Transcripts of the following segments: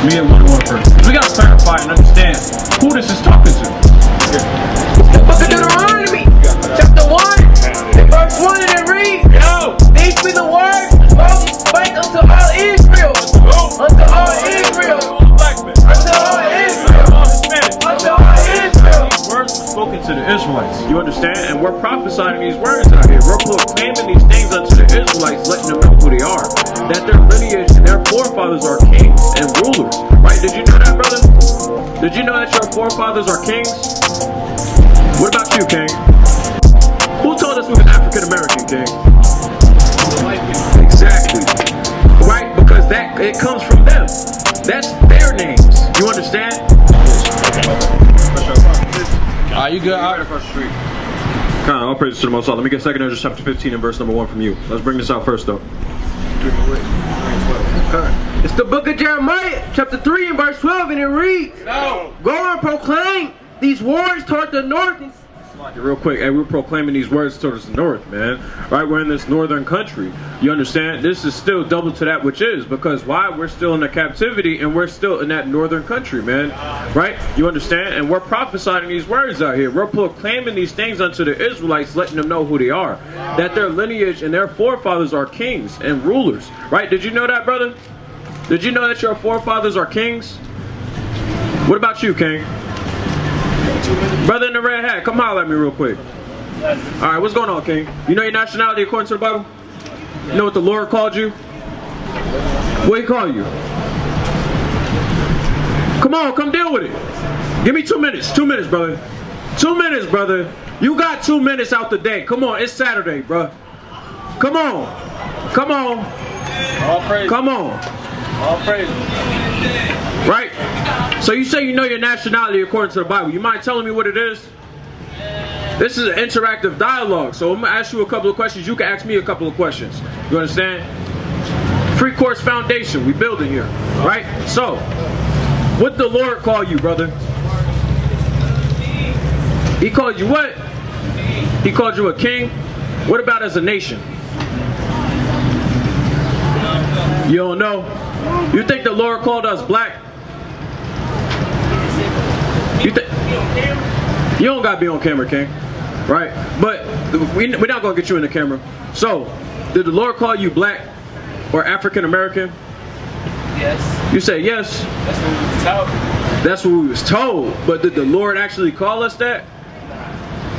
me and one first. We gotta clarify and understand who this is talking to. The book of Deuteronomy, chapter 1, verse 1, and it reads, these be the words Moses spake unto all Israel. Unto all Israel. Unto all Israel. Unto all Israel. These words were spoken to the Israelites. You understand? And we're prophesying these words out here. We're proclaiming these things unto the Israelites, letting them know who they are. That their lineage and their forefathers are kings and rulers. Right? Did you know that, brother? Did you know that your forefathers are kings? What about you, King? Who told us we was African American, King? Exactly. Right? Because that it comes from them. That's their names. You understand? You good? Across the street. Kind of, all praises to the Most High. Let me get 2 Ezra chapter 15 and verse number 1 from you. Let's bring this out first, though. It's the book of Jeremiah, chapter 3 and verse 12, and it reads, go and proclaim these words toward the north. Real quick, hey, we're proclaiming these words towards the north, man. Right, we're in this northern country. You understand? This is still double to that which is, because why? We're still in the captivity and we're still in that northern country, man. Right? You understand? And we're prophesying these words out here. We're proclaiming these things unto the Israelites, letting them know who they are. That their lineage and their forefathers are kings and rulers. Right? Did you know that, brother? Did you know that your forefathers are kings? What about you, King? Brother in the red hat, come holler at me real quick. Alright, what's going on, King? You know your nationality according to the Bible? You know what the Lord called you? What did he call you? Come on, come deal with it. Give me 2 minutes. 2 minutes, brother. 2 minutes, brother. You got 2 minutes out the day. Come on, it's Saturday, bro. Come on. Come on. All praise. Come on. All praise. Right? So you say you know your nationality according to the Bible. You mind telling me what it is? This is an interactive dialogue. So I'm going to ask you a couple of questions. You can ask me a couple of questions. You understand? Free course foundation. We building here. Right? So, what did the Lord call you, brother? He called you what? He called you a king? What about as a nation? You don't know? You think the Lord called us black? You don't gotta be on camera, King. Right? But we're not gonna get you in the camera. So, did the Lord call you black or African American? Yes. You say yes. That's what we was told. That's what we was told. But did the Lord actually call us that?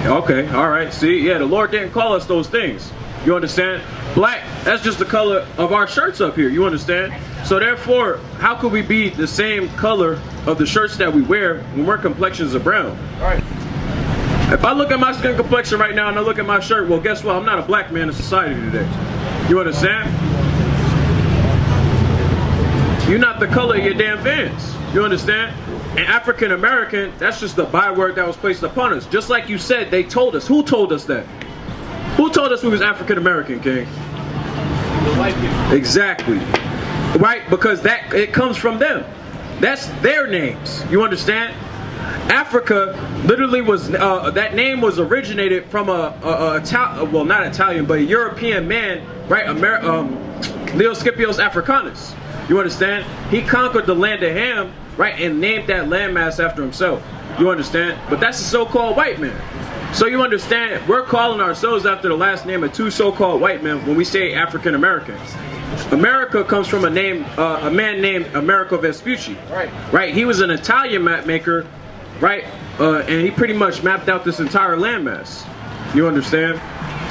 Okay, alright. See, yeah, the Lord didn't call us those things. You understand? Black, that's just the color of our shirts up here. You understand? So therefore, how could we be the same color of the shirts that we wear when our complexions are brown? Right. If I look at my skin complexion right now and I look at my shirt, well, guess what? I'm not a black man in society today. You understand? You're not the color of your damn Vans. You understand? And African American, that's just the byword that was placed upon us. Just like you said, they told us. Who told us that? Who told us we was African American, King? The white people. Exactly. Right? Because that it comes from them. That's their names. You understand? Africa literally was that name was originated from well, not Italian, but a European man, right? Leo Scipio's Africanus. You understand? He conquered the land of Ham, right, and named that landmass after himself. You understand? But that's a so-called white man. So you understand, we're calling ourselves after the last name of two so-called white men when we say African Americans. America comes from a man named Americo Vespucci. Right. Right? He was an Italian map maker, right? And he pretty much mapped out this entire landmass. You understand?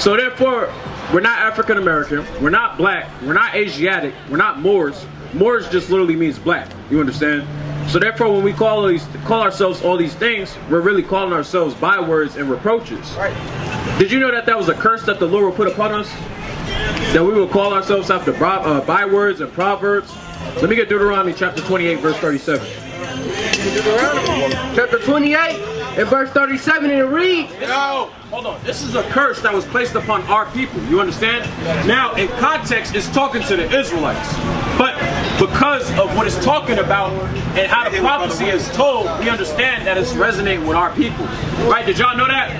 So therefore, we're not African American, we're not black, we're not Asiatic, we're not Moors. Moors just literally means black. You understand? So therefore, when we call ourselves all these things, we're really calling ourselves bywords and reproaches. Right. Did you know that that was a curse that the Lord will put upon us? That we will call ourselves after bywords and proverbs? Let me get Deuteronomy chapter 28, verse 37. Deuteronomy chapter 28 and verse 37, and it reads, No, hold on. This is a curse that was placed upon our people. You understand? Now, in context, it's talking to the Israelites. But because of what it's talking about and how the prophecy is told, we understand that it's resonating with our people. Right? Did y'all know that?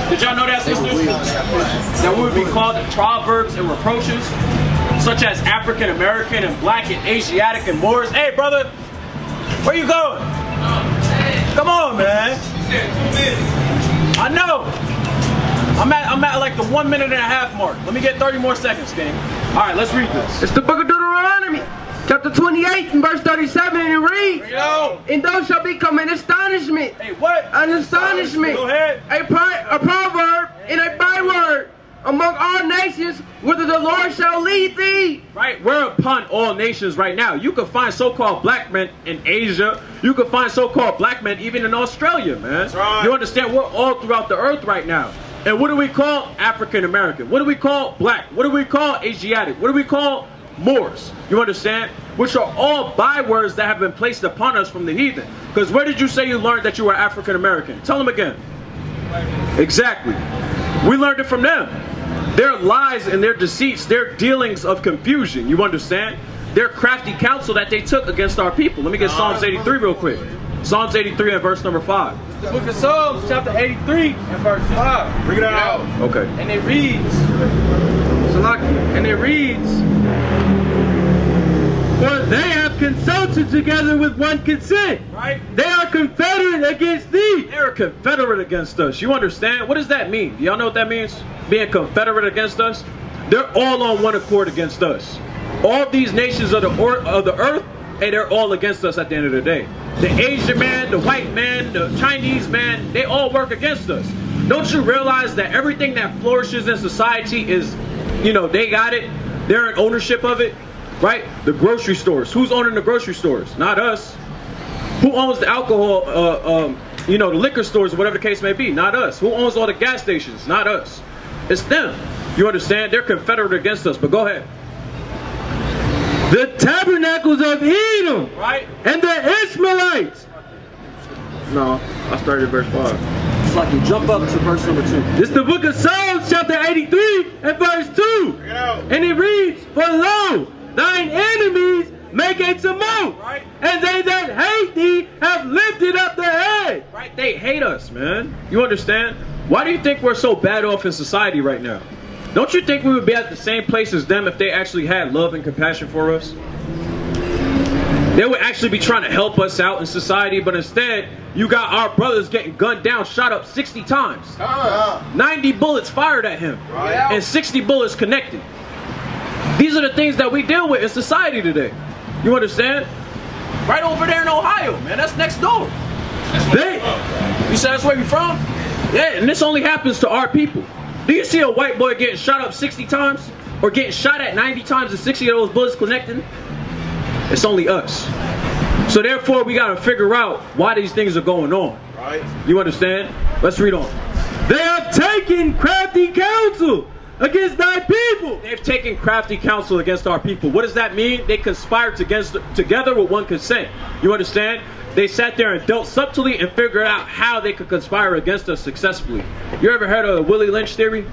Did y'all know that, sisters? That we would be called proverbs and reproaches, such as African American and black and Asiatic and Moors. Hey, brother, Where you going? Come on, man. I know. I'm at like the 1 minute and a half mark. Let me get 30 more seconds, King. All right, let's read this. It's the book of Deuteronomy, chapter 28 and verse 37, and it reads, and those shall become an astonishment. Hey, what? An astonishment. Go ahead. A proverb and a byword among all nations, whither the Lord shall lead thee. Right, we're upon all nations right now. You can find so-called black men in Asia. You can find so-called black men even in Australia, man. That's right. You understand? We're all throughout the earth right now. And what do we call African American? What do we call black? What do we call Asiatic? What do we call Moors? You understand? Which are all bywords that have been placed upon us from the heathen. Because where did you say you learned that you were African American? Tell them again. Exactly. We learned it from them. Their lies and their deceits, their dealings of confusion, you understand? Their crafty counsel that they took against our people. Let me get Psalms 83 real quick. Psalms 83 and verse number 5. The book of Psalms, chapter 83 and verse 5. Bring it out. Okay. And it reads, For they have consulted together with one consent. Right? They are confederate against thee. They're a confederate against us. You understand? What does that mean? Y'all know what that means? Being confederate against us? They're all on one accord against us. All these nations of the earth, hey, they're all against us at the end of the day. The Asian man, the white man, the Chinese man, they all work against us. Don't you realize that everything that flourishes in society is, you know, they got it. They're in ownership of it, right? The grocery stores. Who's owning the grocery stores? Not us. Who owns the alcohol, you know, the liquor stores or whatever the case may be? Not us. Who owns all the gas stations? Not us. It's them. You understand? They're confederate against us, but go ahead. The tabernacles of Edom, Right? and the Ishmaelites. No, I started at verse 5. It's like you jump up to verse number 2. This is the book of Psalms, chapter 83 and verse 2. And it reads, For lo, thine enemies make a tumult, Right. and they that hate thee have lifted up their head. Right? They hate us, man. You understand? Why do you think we're so bad off in society right now? Don't you think we would be at the same place as them if they actually had love and compassion for us? They would actually be trying to help us out in society, but instead, you got our brothers getting gunned down, shot up 60 times. 90 bullets fired at him, and 60 bullets connected. These are the things that we deal with in society today. You understand? Right over there in Ohio, man. That's next door. You said that's where you're from? Yeah, and this only happens to our people. Do you see a white boy getting shot up 60 times? Or getting shot at 90 times and 60 of those bullets connecting? It's only us. So therefore, we got to figure out why these things are going on. right? You understand? Let's read on. They have taken crafty counsel against thy people. They've taken crafty counsel against our people. What does that mean? They conspired together with one consent. You understand? They sat there and dealt subtly and figured out how they could conspire against us successfully. You ever heard of the Willie Lynch theory?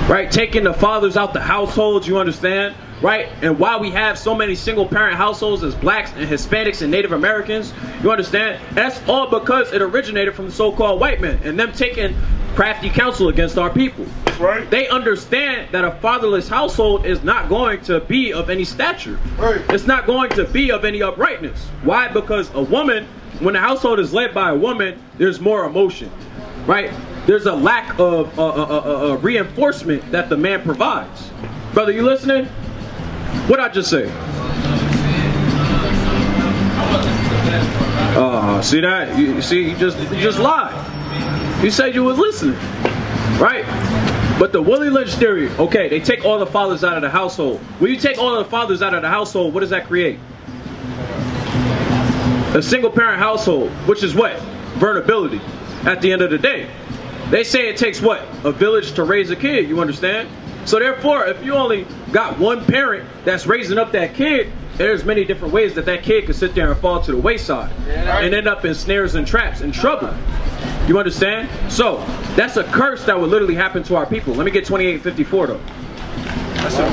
Right? Taking the fathers out the households, you understand? Right? And why we have so many single parent households as blacks and Hispanics and Native Americans, you understand? That's all because it originated from the so-called white men and them taking crafty counsel against our people. Right. They understand that a fatherless household is not going to be of any stature. Right. It's not going to be of any uprightness. Why? Because a woman, when a household is led by a woman, there's more emotion. Right? There's a lack of reinforcement that the man provides. Brother, you listening? What'd I just say? See that? You see, you just lied. You said you was listening. Right? But the Willie Lynch theory, okay, they take all the fathers out of the household. When you take all the fathers out of the household, what does that create? A single parent household, which is what? Vulnerability. At the end of the day. They say it takes what? A village to raise a kid, you understand? So therefore, if you only got one parent that's raising up that kid, there's many different ways that that kid could sit there and fall to the wayside and end up in snares and traps and trouble. You understand? So, that's a curse that would literally happen to our people. Let me get 28:54 though. That's it.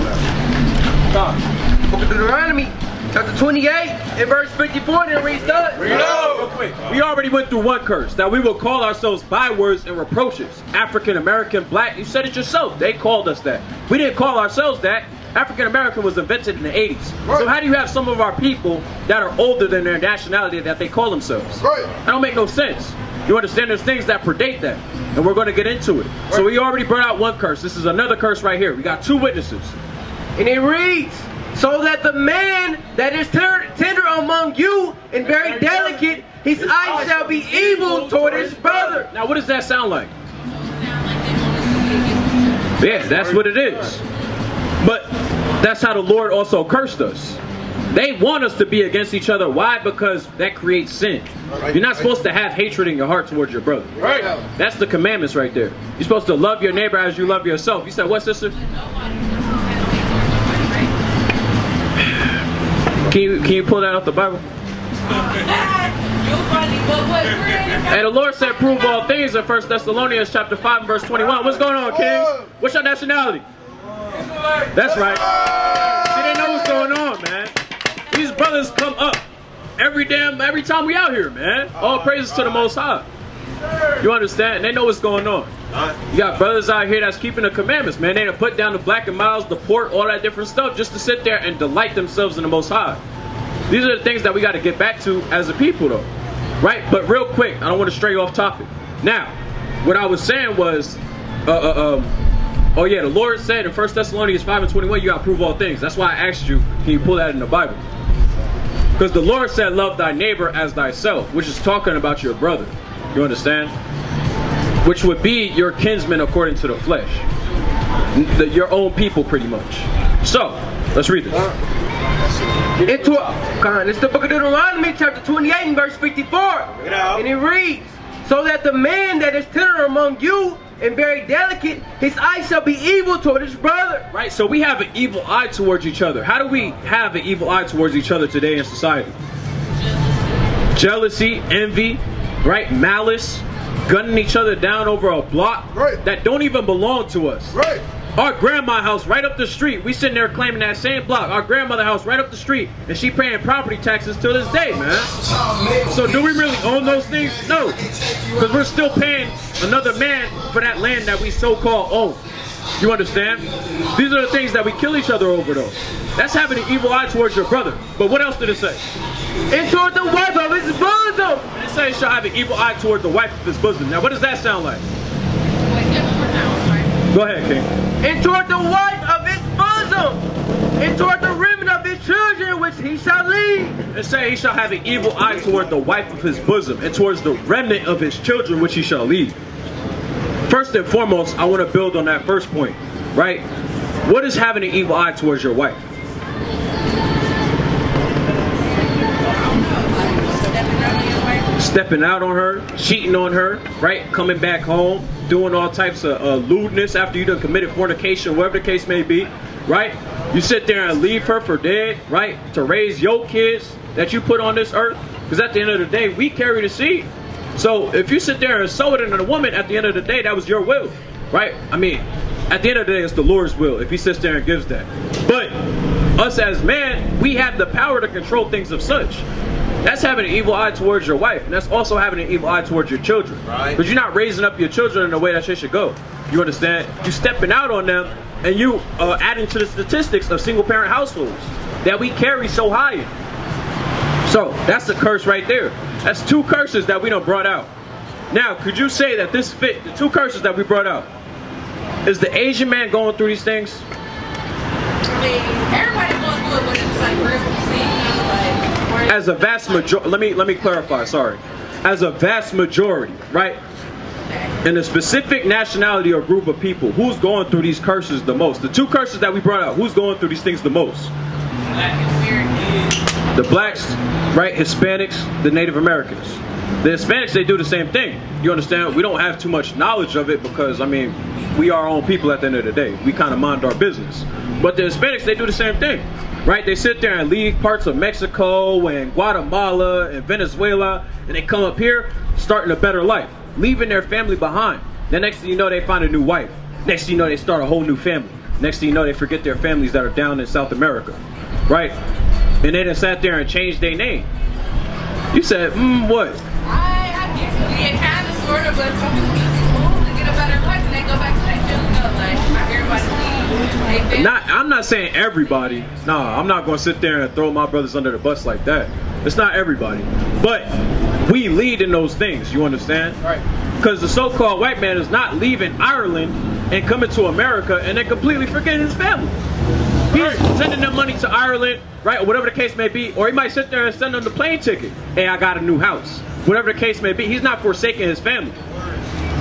Book of Deuteronomy, chapter 28, and verse 54, and it reads thus. Real quick. We already went through one curse, that we will call ourselves bywords and reproaches. African American, black, you said it yourself. They called us that. We didn't call ourselves that. African American was invented in the 80s. So how do you have some of our people that are older than their nationality that they call themselves? That don't make no sense. You understand? There's things that predate that, and we're going to get into it. So we already brought out one curse. This is another curse right here. We got two witnesses. And it reads, so that the man that is tender among you and very delicate, his eye shall be evil toward his brother. Now, what does that sound like? Yeah, that's what it is. But that's how the Lord also cursed us. They want us to be against each other. Why? Because that creates sin. You're not supposed to have hatred in your heart towards your brother. Right. That's the commandments right there. You're supposed to love your neighbor as you love yourself. You said what, sister? Can you pull that out the Bible? And the Lord said, prove all things in 1 Thessalonians chapter 5 and verse 21. What's going on, kings? What's your nationality? That's right. See, they know what's going on, man. These brothers come up every time we out here, man. All praises to the Most High. You understand? They know what's going on. You got brothers out here that's keeping the commandments, man. They done put down the black and miles, the pork, all that different stuff just to sit there and delight themselves in the Most High. These are the things that we got to get back to as a people, though. Right? But real quick, I don't want to stray off topic. Now, what I was saying was, oh yeah, the Lord said in 1 Thessalonians 5 and 21, you got to prove all things. That's why I asked you, can you pull that in the Bible? Because the Lord said, love thy neighbor as thyself, which is talking about your brother. You understand? Which would be your kinsman according to the flesh. Your own people, pretty much. So, let's read this. It's the book of Deuteronomy, chapter 28 and verse 54. And it reads, so that the man that is tender among you and very delicate, his eye shall be evil toward his brother. Right, so we have an evil eye towards each other. How do we have an evil eye towards each other today in society? Jealousy, envy, right? Malice, gunning each other down over a block that don't even belong to us. Right. Our grandma house right up the street, we sitting there claiming that same block. Our grandmother house right up the street, and she paying property taxes till this day, man. So do we really own those things? No, because we're still paying another man for that land that we so-called own. You understand? These are the things that we kill each other over, though. That's having an evil eye towards your brother. But what else did it say? And toward the wife of his bosom. It says he shall have an evil eye toward the wife of his bosom. Now, what does that sound like? Go ahead, King. And toward the wife of his bosom, and toward the remnant of his children, which he shall lead. It says he shall have an evil eye toward the wife of his bosom, and towards the remnant of his children, which he shall lead. First and foremost, I want to build on that first point, right? What is having an evil eye towards your wife? Stepping out on her, cheating on her, right? Coming back home, doing all types of lewdness after you done committed fornication, whatever the case may be, right? You sit there and leave her for dead, right? To raise your kids that you put on this earth. Because at the end of the day, we carry the seed. So if you sit there and sow it into a woman, at the end of the day, that was your will, right? I mean, at the end of the day, it's the Lord's will if he sits there and gives that. But us as men, we have the power to control things of such. That's having an evil eye towards your wife. And that's also having an evil eye towards your children. Right. Because you're not raising up your children in the way that they should go. You understand? You stepping out on them, and you adding to the statistics of single parent households that we carry so high. So that's the curse right there. That's two curses that we done brought out. Now, could you say that this fit, the two curses that we brought out, is the Asian man going through these things? I mean, everybody's going through it, but it's like like, as a vast majority, let me clarify, sorry. As a vast majority, right? In a specific nationality or group of people, who's going through these curses the most? The two curses that we brought out, who's going through these things the most? The blacks, right? Hispanics, the Native Americans. The Hispanics, they do the same thing. You understand? We don't have too much knowledge of it because, I mean, we are our own people at the end of the day. We kind of mind our business. But the Hispanics, they do the same thing, right? They sit there and leave parts of Mexico and Guatemala and Venezuela, and they come up here starting a better life, leaving their family behind. Then next thing you know, they find a new wife. Next thing you know, they start a whole new family. Next thing you know, they forget their families that are down in South America, right? And they just sat there and changed their name. You said, what? I get it, kind of, sort of, but some people move to get a better life and they go back to their children. Like, everybody leaves. I'm not saying everybody. No, I'm not going to sit there and throw my brothers under the bus like that. It's not everybody. But we lead in those things, you understand? Right. Because the so-called white man is not leaving Ireland and coming to America and then completely forgetting his family. He's sending them money to Ireland, right, or whatever the case may be, or he might sit there and send them the plane ticket. Hey, I got a new house. Whatever the case may be, he's not forsaking his family.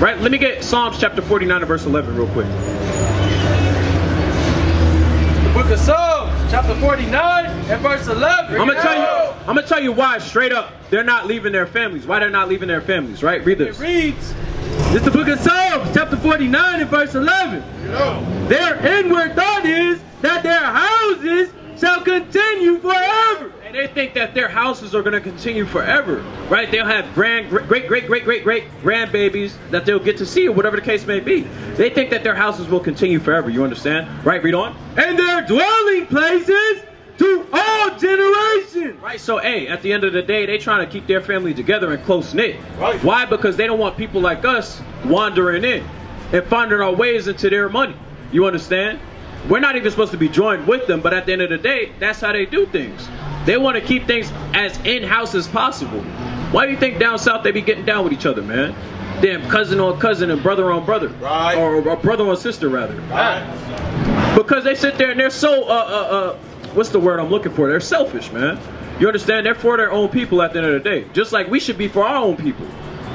Right? Let me get Psalms chapter 49 and verse 11 real quick. The book of Psalms, chapter 49 and verse 11. I'm gonna tell you why straight up they're not leaving their families. Why they're not leaving their families, right? Read this. It reads, It's the book of Psalms, chapter 49 and verse 11. Their inward thought is that their houses shall continue forever. And they think that their houses are going to continue forever, right? They'll have great grandbabies that they'll get to see, or whatever the case may be. They think that their houses will continue forever. You understand? Right? Read on. And their dwelling places to all generations. Right. So, hey, at the end of the day, they trying to keep their family together and close knit. Right. Why? Because they don't want people like us wandering in and finding our ways into their money. You understand? We're not even supposed to be joined with them, but at the end of the day, that's how they do things. They want to keep things as in-house as possible. Why do you think down south they be getting down with each other, man? Damn, cousin on cousin and brother on brother. Right. Or brother on sister, rather. right. Because they sit there and they're so, what's the word I'm looking for? They're selfish, man. You understand? They're for their own people at the end of the day. Just like we should be for our own people.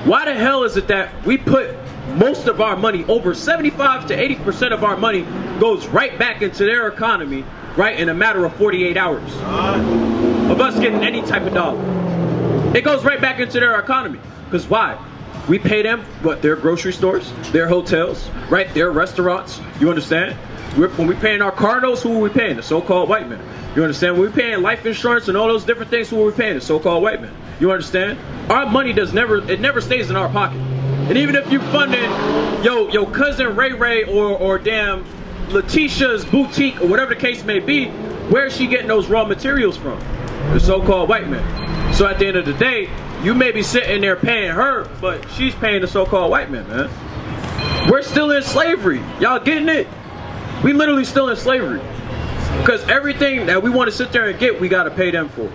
Why the hell is it that we put most of our money, over 75 to 80% of our money, goes right back into their economy, right, in a matter of 48 hours of us getting any type of dollar? It goes right back into their economy. Because why? We pay them, what, their grocery stores, their hotels, right, their restaurants. You understand? When we paying our car notes, who are we paying? The so-called white man. You understand? When we paying life insurance and all those different things, who are we paying? The so-called white man. You understand? Our money never stays in our pocket. And even if you funding your cousin Ray Ray or damn Letitia's boutique or whatever the case may be, where is she getting those raw materials from? The so-called white man. So at the end of the day, you may be sitting there paying her, but she's paying the so-called white man, man. We're still in slavery. Y'all getting it? We literally still in slavery. Because everything that we want to sit there and get, we got to pay them for.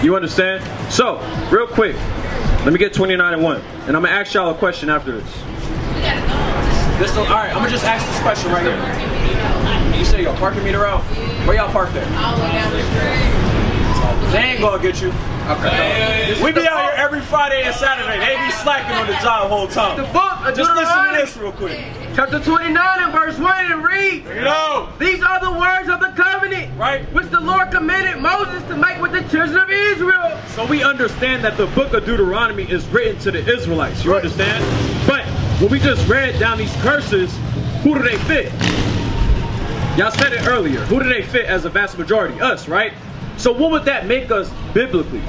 You understand? So, real quick, let me get 29 and 1. And I'm going to ask y'all a question after this. Alright, I'm going to just ask this question right here. You say your parking meter out? Where y'all parked at? They ain't going to get you. Okay. We be out here every Friday and Saturday. They be slacking on the job the whole time. The book of Just listen to Deuteronomy, this real quick. chapter 29 and verse 1, and read. These are the words of the covenant, Right. which the Lord commanded Moses to make with the children of Israel. So we understand that the book of Deuteronomy is written to the Israelites. You understand? But when we just read down these curses, who do they fit? Y'all said it earlier. Who do they fit as a vast majority? Us, right? So what would that make us biblically?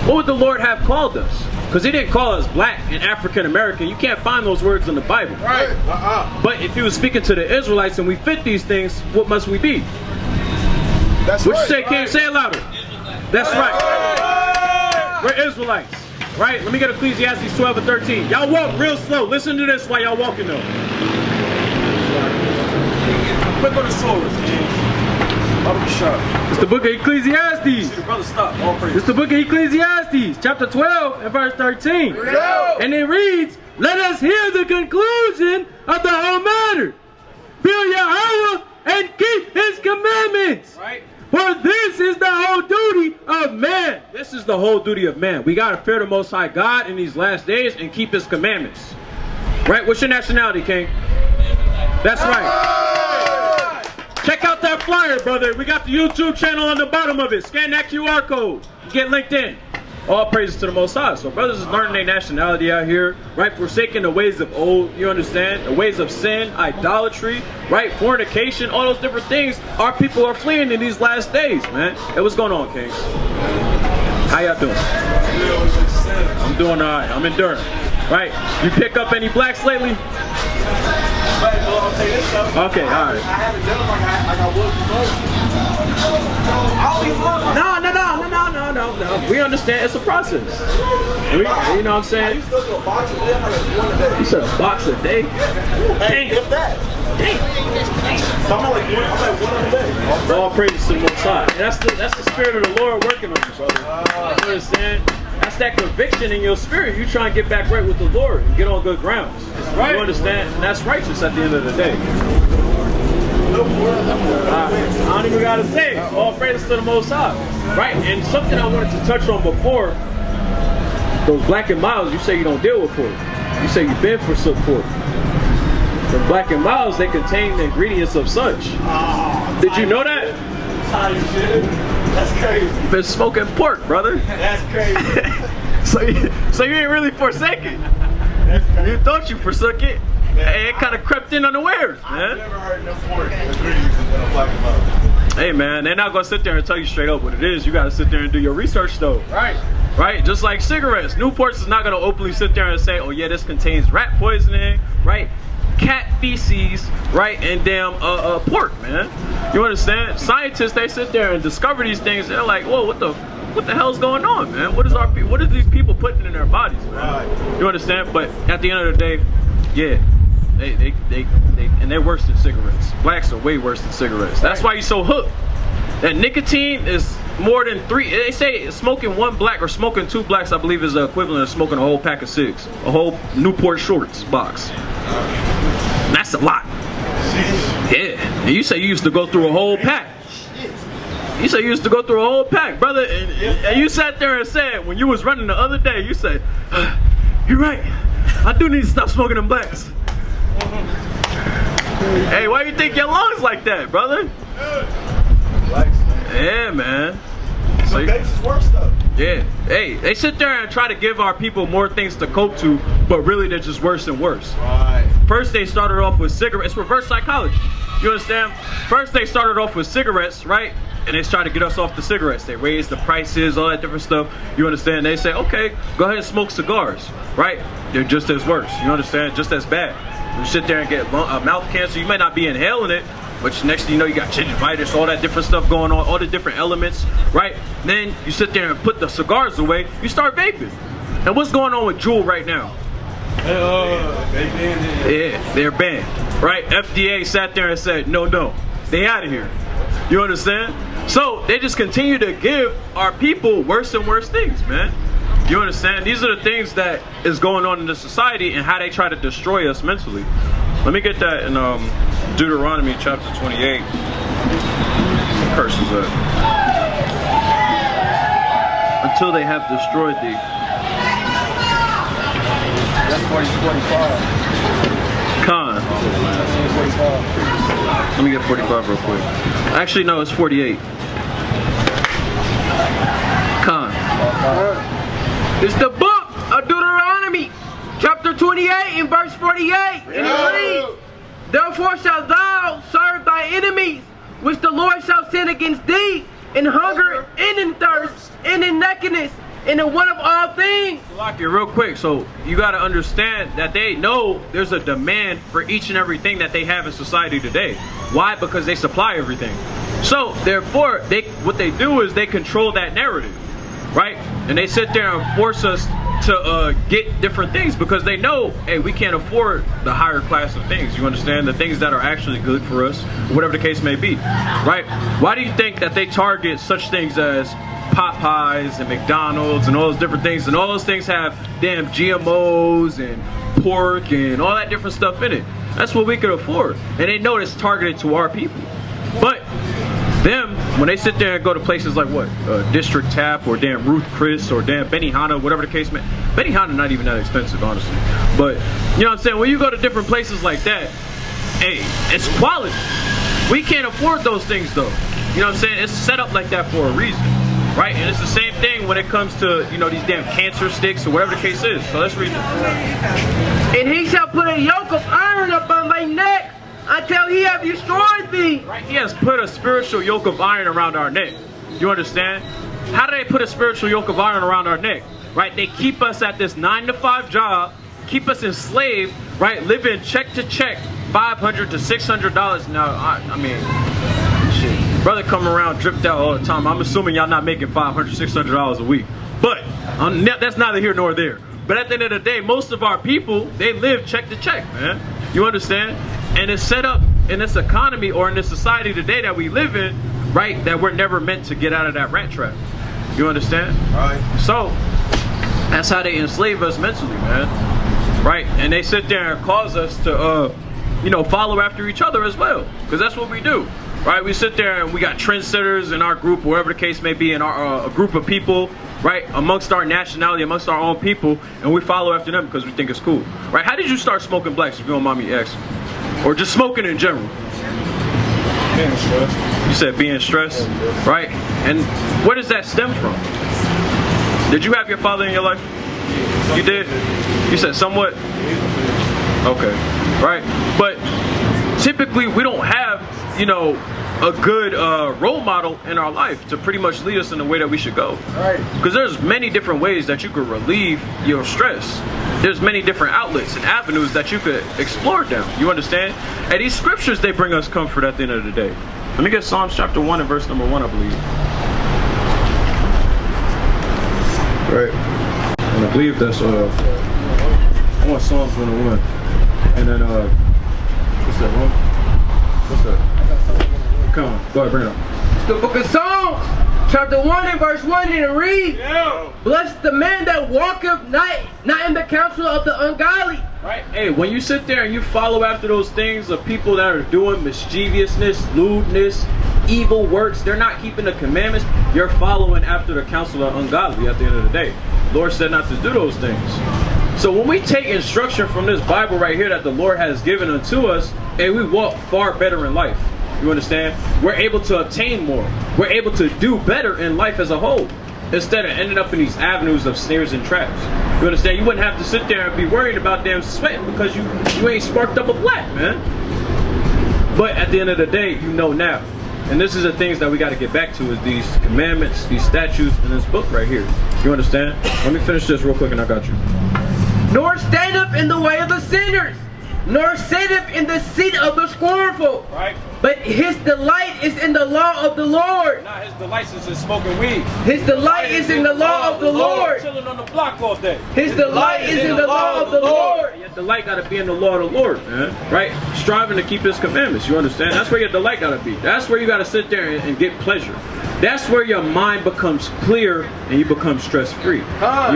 What would the Lord have called us? Because he didn't call us black and African American. You can't find those words in the Bible. Right. But if he was speaking to the Israelites and we fit these things, what must we be? That's What you right. say, King? Say it louder. That's right. We're Israelites. Right? Let me get Ecclesiastes 12 and 13. Y'all walk real slow. Listen to this while y'all walking though. Quick on the swords, man. It's the book of Ecclesiastes. Brother, stop. All praise. It's the book of Ecclesiastes, chapter 12 and verse 13. And it reads, let us hear the conclusion of the whole matter. Fear Yahweh and keep his commandments. Right? For this is the whole duty of man. This is the whole duty of man. We got to fear the Most High God in these last days and keep his commandments. Right? What's your nationality, King? That's right. Check out that flyer, brother. We got the YouTube channel on the bottom of it. Scan that QR code. Get linked in. All praises to the Most High. So brothers is learning their nationality out here, right? Forsaking the ways of old, you understand? The ways of sin, idolatry, right? Fornication, all those different things. Our people are fleeing in these last days, man. Hey, what's going on, Kings? How y'all doing? I'm doing all right. I'm enduring. Right? You pick up any blacks lately? Okay, all right. No. We understand it's a process. You know what I'm saying? You said a box a day? Hey, if that. All praises to the Most High. And that's the spirit of the Lord working on you, brother. You understand? That's that conviction in your spirit. You try and get back right with the Lord and get on good grounds. Right. You understand? And that's righteous at the end of the day. I don't even gotta say it. All praises to the Most High. Right? And something I wanted to touch on before, those black and miles, you say you don't deal with pork. You say you've been for support. The black and miles, they contain the ingredients of such. Did you know that? That's crazy. You've been smoking pork, brother. That's crazy. so you ain't really forsake it. You thought you forsook it. Hey, it kind of crept in unawares, man. I've never heard no pork ingredients in a black and miles. Hey, man, they're not gonna sit there and tell you straight up what it is. You gotta sit there and do your research, though. Right. Right? Just like cigarettes. Newports is not gonna openly sit there and say, oh yeah, this contains rat poisoning, right? Cat feces, right? And damn pork, man. You understand? Scientists, they sit there and discover these things. They're like, whoa, what the hell's going on, man? What is these people putting in their bodies, man? Right. You understand? But at the end of the day, yeah, they're worse than cigarettes. Blacks are way worse than cigarettes. That's why you're so hooked. That nicotine is more than 3. They say smoking 1 black or smoking 2 blacks, I believe, is the equivalent of smoking a whole pack of cigs, a whole Newport Shorts box. That's a lot. Yeah. And you say you used to go through a whole pack. You say you used to go through a whole pack, brother. And you sat there and said, when you was running the other day, you said, you're right. I do need to stop smoking them blacks. Hey, why you think your lungs like that, brother? Yeah, man. So is worse though. Yeah. Hey, they sit there and try to give our people more things to cope to, but really they're just worse and worse. Right. First they started off with cigarettes. It's reverse psychology. You understand? First they started off with cigarettes, right? And they try to get us off the cigarettes. They raise the prices, all that different stuff. You understand? They say, okay, go ahead and smoke cigars, right? They're just as worse. You understand? Just as bad. You sit there and get mouth cancer. You may not be inhaling it, but next thing you know, you got gingivitis, all that different stuff going on, all the different elements, right? Then you sit there and put the cigars away, you start vaping. And what's going on with Juul right now? Yeah, they're banned, right? FDA sat there and said, no, they out of here. You understand? So they just continue to give our people worse and worse things, man. You understand? These are the things that is going on in the society and how they try to destroy us mentally. Let me get that in Deuteronomy chapter 28. The curse is up. Until they have destroyed thee. That's 45. Con. Let me get 45 real quick. Actually, no, it's 48. Con. It's the book of Deuteronomy, chapter 28 and verse 48. And it reads, therefore shalt thou serve thy enemies, which the Lord shall send against thee, in hunger, and in thirst, and in nakedness, and in want of all things. Lock it real quick. So you got to understand that they know there's a demand for each and everything that they have in society today. Why? Because they supply everything. So therefore, what they do is they control that narrative, right? And they sit there and force us to get different things because they know, hey, we can't afford the higher class of things. You understand? The things that are actually good for us, whatever the case may be, right? Why do you think that they target such things as Popeyes and McDonald's and all those different things, and all those things have damn GMOs and pork and all that different stuff in it? That's what we could afford, and they know it's targeted to our people. But them, when they sit there and go to places like what, District Tap or damn Ruth Chris or damn Benihana, whatever the case may, Benihana not even that expensive, honestly. But you know what I'm saying? When you go to different places like that, hey, it's quality. We can't afford those things though. You know what I'm saying? It's set up like that for a reason. Right? And it's the same thing when it comes to, you know, these damn cancer sticks or whatever the case is. So let's read it. And he shall put a yoke of iron upon thy neck until he have destroyed thee. Right? He has put a spiritual yoke of iron around our neck. You understand? How do they put a spiritual yoke of iron around our neck? Right? They keep us at this 9-to-5 job, keep us enslaved, right? Living check to check, $500 to $600. Now, I mean, shit. Brother come around dripped out all the time. I'm assuming y'all not making $500, $600 a week. But that's neither here nor there. But at the end of the day, most of our people, they live check to check, man. You understand? And it's set up in this economy or in this society today that we live in, right, that we're never meant to get out of that rat trap. You understand? Right. So that's how they enslave us mentally, man. Right? And they sit there and cause us to you know, follow after each other as well, because that's what we do. Right? We sit there and we got trendsetters in our group, wherever the case may be, in our a group of people, right, amongst our nationality, amongst our own people, and we follow after them because we think it's cool. Right? How did you start smoking blacks, if you don't mind me asking? Or just smoking in general? Being stressed. You said being stressed, right? And where does that stem from? Did you have your father in your life? You did? You said somewhat? Okay, right? But typically we don't have, you know, a good role model in our life to pretty much lead us in the way that we should go. Right. Because there's many different ways that you could relieve your stress. There's many different outlets and avenues that you could explore down. You understand? And these scriptures, they bring us comfort at the end of the day. Let me get Psalms chapter 1 and verse number 1, I believe. Right. And I believe that's I want Psalms 101. And then what's that one? What's that? Come on, go ahead, bring it up. The book of Psalms, chapter 1 and verse 1, and it reads, bless the man that walketh not in the counsel of the ungodly. Right? Hey, when you sit there and you follow after those things of people that are doing mischievousness, lewdness, evil works, they're not keeping the commandments, you're following after the counsel of the ungodly at the end of the day. The Lord said not to do those things. So when we take instruction from this Bible right here that the Lord has given unto us, and we walk far better in life. You understand? We're able to obtain more. We're able to do better in life as a whole, instead of ending up in these avenues of snares and traps. You understand? You wouldn't have to sit there and be worried about damn sweating because you ain't sparked up a black, man. But at the end of the day, you know now. And this is the things that we got to get back to, is these commandments, these statutes, and this book right here. You understand? Let me finish this real quick and I got you. Nor stand up in the way of the sinners, nor sitteth in the seat of the scornful. Right? But his delight is in the law of the Lord. Not his delight is in smoking weed. His delight is in the law of the Lord. Chilling on the block all day. His delight is in the law of the Lord. Your delight got to be in the law of the Lord, man. Right? Striving to keep his commandments. You understand? That's where your delight got to be. That's where you got to sit there and get pleasure. That's where your mind becomes clear and you become stress-free. You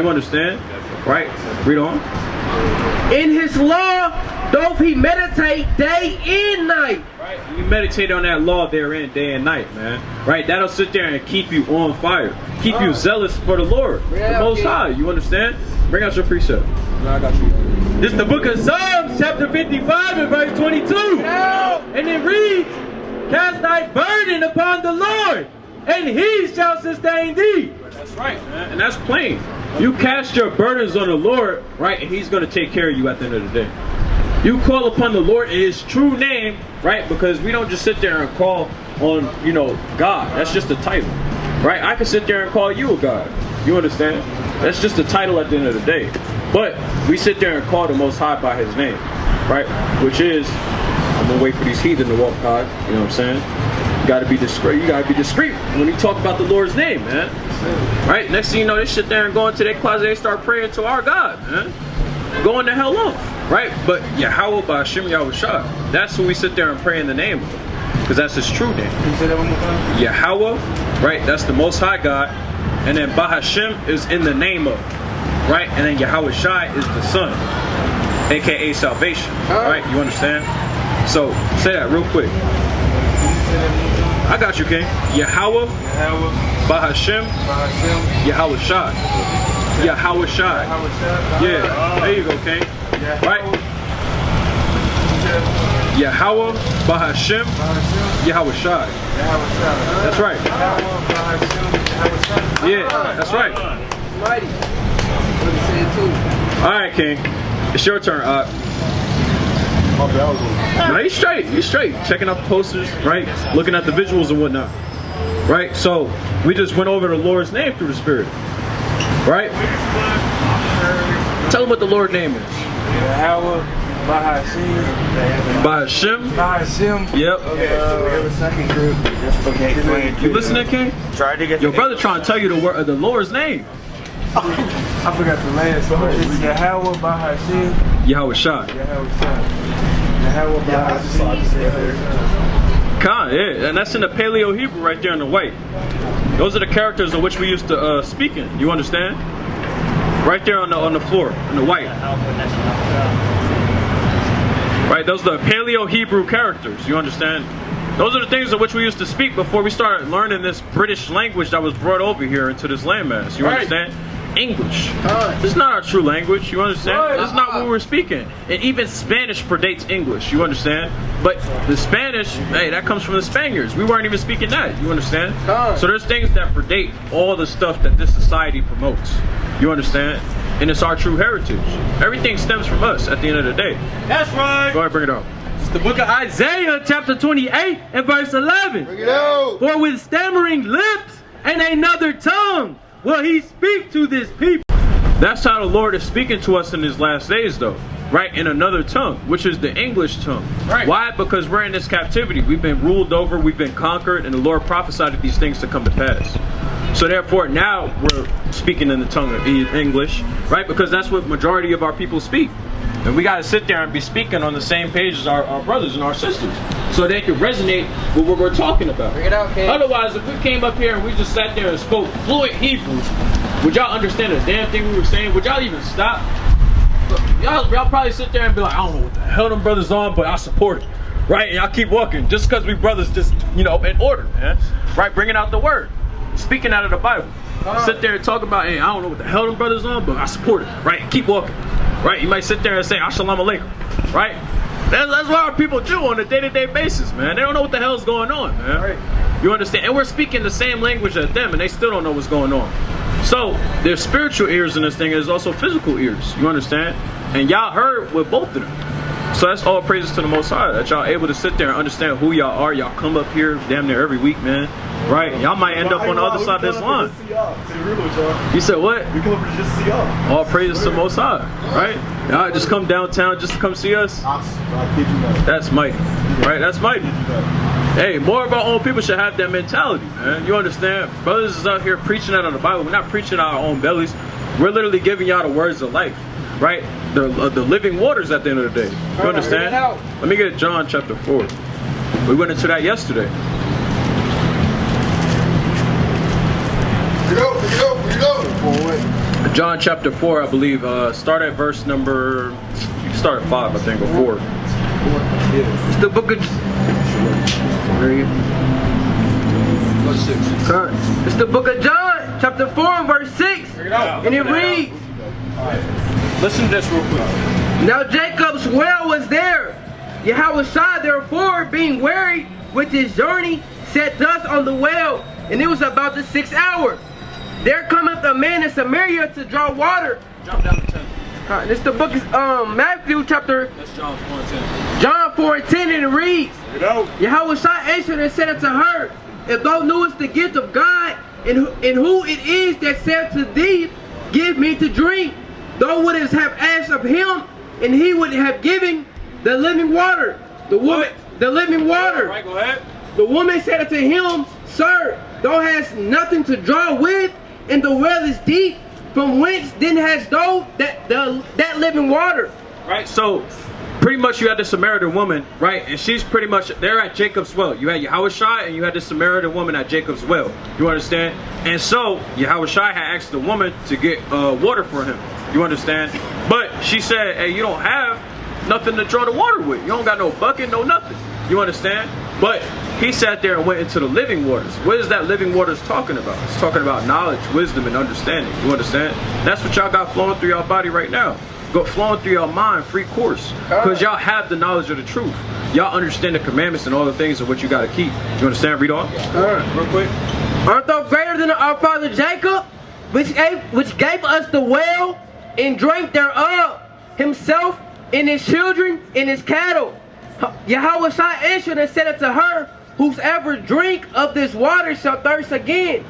understand? Right? Read on. In his law doth he meditate day and night. Right? You meditate on that law therein day and night, man. Right? That'll sit there and keep you on fire. Keep you zealous for the Lord. The Most High. You understand? Bring out your precept. I got you. This is the book of Psalms, chapter 55 and verse 22. And it reads, cast thy burden upon the Lord, and he shall sustain thee. That's right, man. And that's plain. You cast your burdens on the Lord, right, and he's going to take care of you at the end of the day. You call upon the Lord in his true name, right, because we don't just sit there and call on, you know, God. That's just a title, right? I can sit there and call you a God. You understand? That's just a title at the end of the day. But we sit there and call the Most High by his name, right? Which is, I'm going to wait for these heathen to walk by, you know what I'm saying? You got to be discreet. You got to be discreet when you talk about the Lord's name, man. Right? Next thing you know, they sit there and go into their closet, they start praying to our God, man. Going the hell off, right? But Yahweh by Hashem Yahweh Shah, that's who we sit there and pray in the name of, because that's his true name. Can you say that one more time? Yahweh, right? That's the Most High God. And then Bahashem is in the name of, right? And then Yahweh Shai is the Son, aka salvation, right? You understand? So say that real quick. I got you, King. Yahweh, Bahashem, Yahweh Shai. Yahweh Shai. Yeah, there you go, King. Right? Yahweh, Bahashem, Yahweh Shai. That's right. Yeah, that's right. Alright, King. It's your turn. No, he's straight. He's straight. Checking out the posters, right? Looking at the visuals and whatnot. Right? So, we just went over the Lord's name through the Spirit. Right? Tell him what the Lord's name is. Yahweh, Bahashem. Bahashem. Yep. Okay. You listening, King? Try to get your brother trying to tell you the Lord's name. I forgot the last one. It's Yahweh, Bahashem. Yahweh Shai. Yahweh Shai. Khan, yeah, and that's in the Paleo Hebrew right there in the white. Those are the characters in which we used to speak in. You understand? Right there on the floor in the white. Right, those are the Paleo Hebrew characters. You understand? Those are the things in which we used to speak before we started learning this British language that was brought over here into this landmass. You understand? English. It's not our true language, you understand? It's not what we're speaking. And even Spanish predates English, you understand? But the Spanish, hey, that comes from the Spaniards. We weren't even speaking that, you understand? So there's things that predate all the stuff that this society promotes. You understand? And it's our true heritage. Everything stems from us at the end of the day. That's right. Go ahead, bring it up. It's the book of Isaiah, chapter 28 and verse 11. Bring it out. For with stammering lips and another tongue will he speak to this people. That's how the Lord is speaking to us in his last days, though. Right? In another tongue, which is the English tongue. Right. Why? Because we're in this captivity. We've been ruled over, we've been conquered, and the Lord prophesied these things to come to pass. So therefore, now we're speaking in the tongue of English, right? Because that's what majority of our people speak. And we got to sit there and be speaking on the same page as our brothers and our sisters, so they can resonate with what we're talking about. Bring it out, King. Otherwise, if we came up here and we just sat there and spoke fluent Hebrew, would y'all understand the damn thing we were saying? Would y'all even stop? Y'all probably sit there and be like, I don't know what the hell them brothers on, but I support it. Right? And y'all keep walking just because we brothers just, you know, in order, man. Right? Bringing out the word. Speaking out of the Bible. Sit there and talk about, hey, I don't know what the hell them brothers on, but I support it. Right? Keep walking. Right? You might sit there and say, Assalamu alaikum. Right? That's what our people do on a day-to-day basis, man. They don't know what the hell's going on, man. Right. You understand? And we're speaking the same language as them, and they still don't know what's going on. So there's spiritual ears in this thing, and there's also physical ears. You understand? And y'all heard with both of them. So that's all praises to the Most High, that y'all able to sit there and understand who y'all are. Y'all come up here damn near every week, man. Right? Y'all might end up on the other side of this line. You said what? We come up to just see y'all. All praises to the Most High. Right? Y'all just come downtown just to come see us. I kid you not. That's mighty. Right? That's mighty. Hey, more of our own people should have that mentality, man. You understand? Brothers is out here preaching out of the Bible. We're not preaching out our own bellies. We're literally giving y'all the words of life. Right? The living waters at the end of the day. You understand? Let me get John chapter 4. We went into that yesterday. John chapter 4, I believe. Start at verse number. You can start at 5, I think, or 4. It's the book of. It's the book of John, chapter 4, and verse 6. And it reads. Listen to this real quick. Now Jacob's well was there. Yahushua therefore, being weary with his journey, sat thus on the well, and it was about the 6th hour. There cometh a man in Samaria to draw water. Jump down to 10. This the book is Matthew chapter. That's John 4 and 10. John 4 and 10, and it reads. Yahushua answered and said unto her, if thou knewest the gift of God, and who it is that said to thee, give me to drink, thou wouldst have asked of him, and he would have given the living water. The living water. Right, go ahead. The woman said unto him, Sir, thou hast nothing to draw with, and the well is deep. From whence then hast thou that living water? Right, so pretty much you had the Samaritan woman, right? And she's pretty much there at Jacob's well. You had Yahushua and you had the Samaritan woman at Jacob's well. You understand? And so Yahushua had asked the woman to get water for him. You understand? But she said, hey, you don't have nothing to draw the water with. You don't got no bucket, no nothing. You understand? But he sat there and went into the living waters. What is that living waters talking about? It's talking about knowledge, wisdom, and understanding. You understand? That's what y'all got flowing through y'all body right now. Go flowing through your mind, free course. Because y'all have the knowledge of the truth. Y'all understand the commandments and all the things of what you got to keep. You understand? Read on. Real quick. Art thou greater than our father Jacob, which gave us the well, and drank thereof, himself and his children and his cattle? Yahushua answered and said unto her, whosoever drink of this water shall thirst again.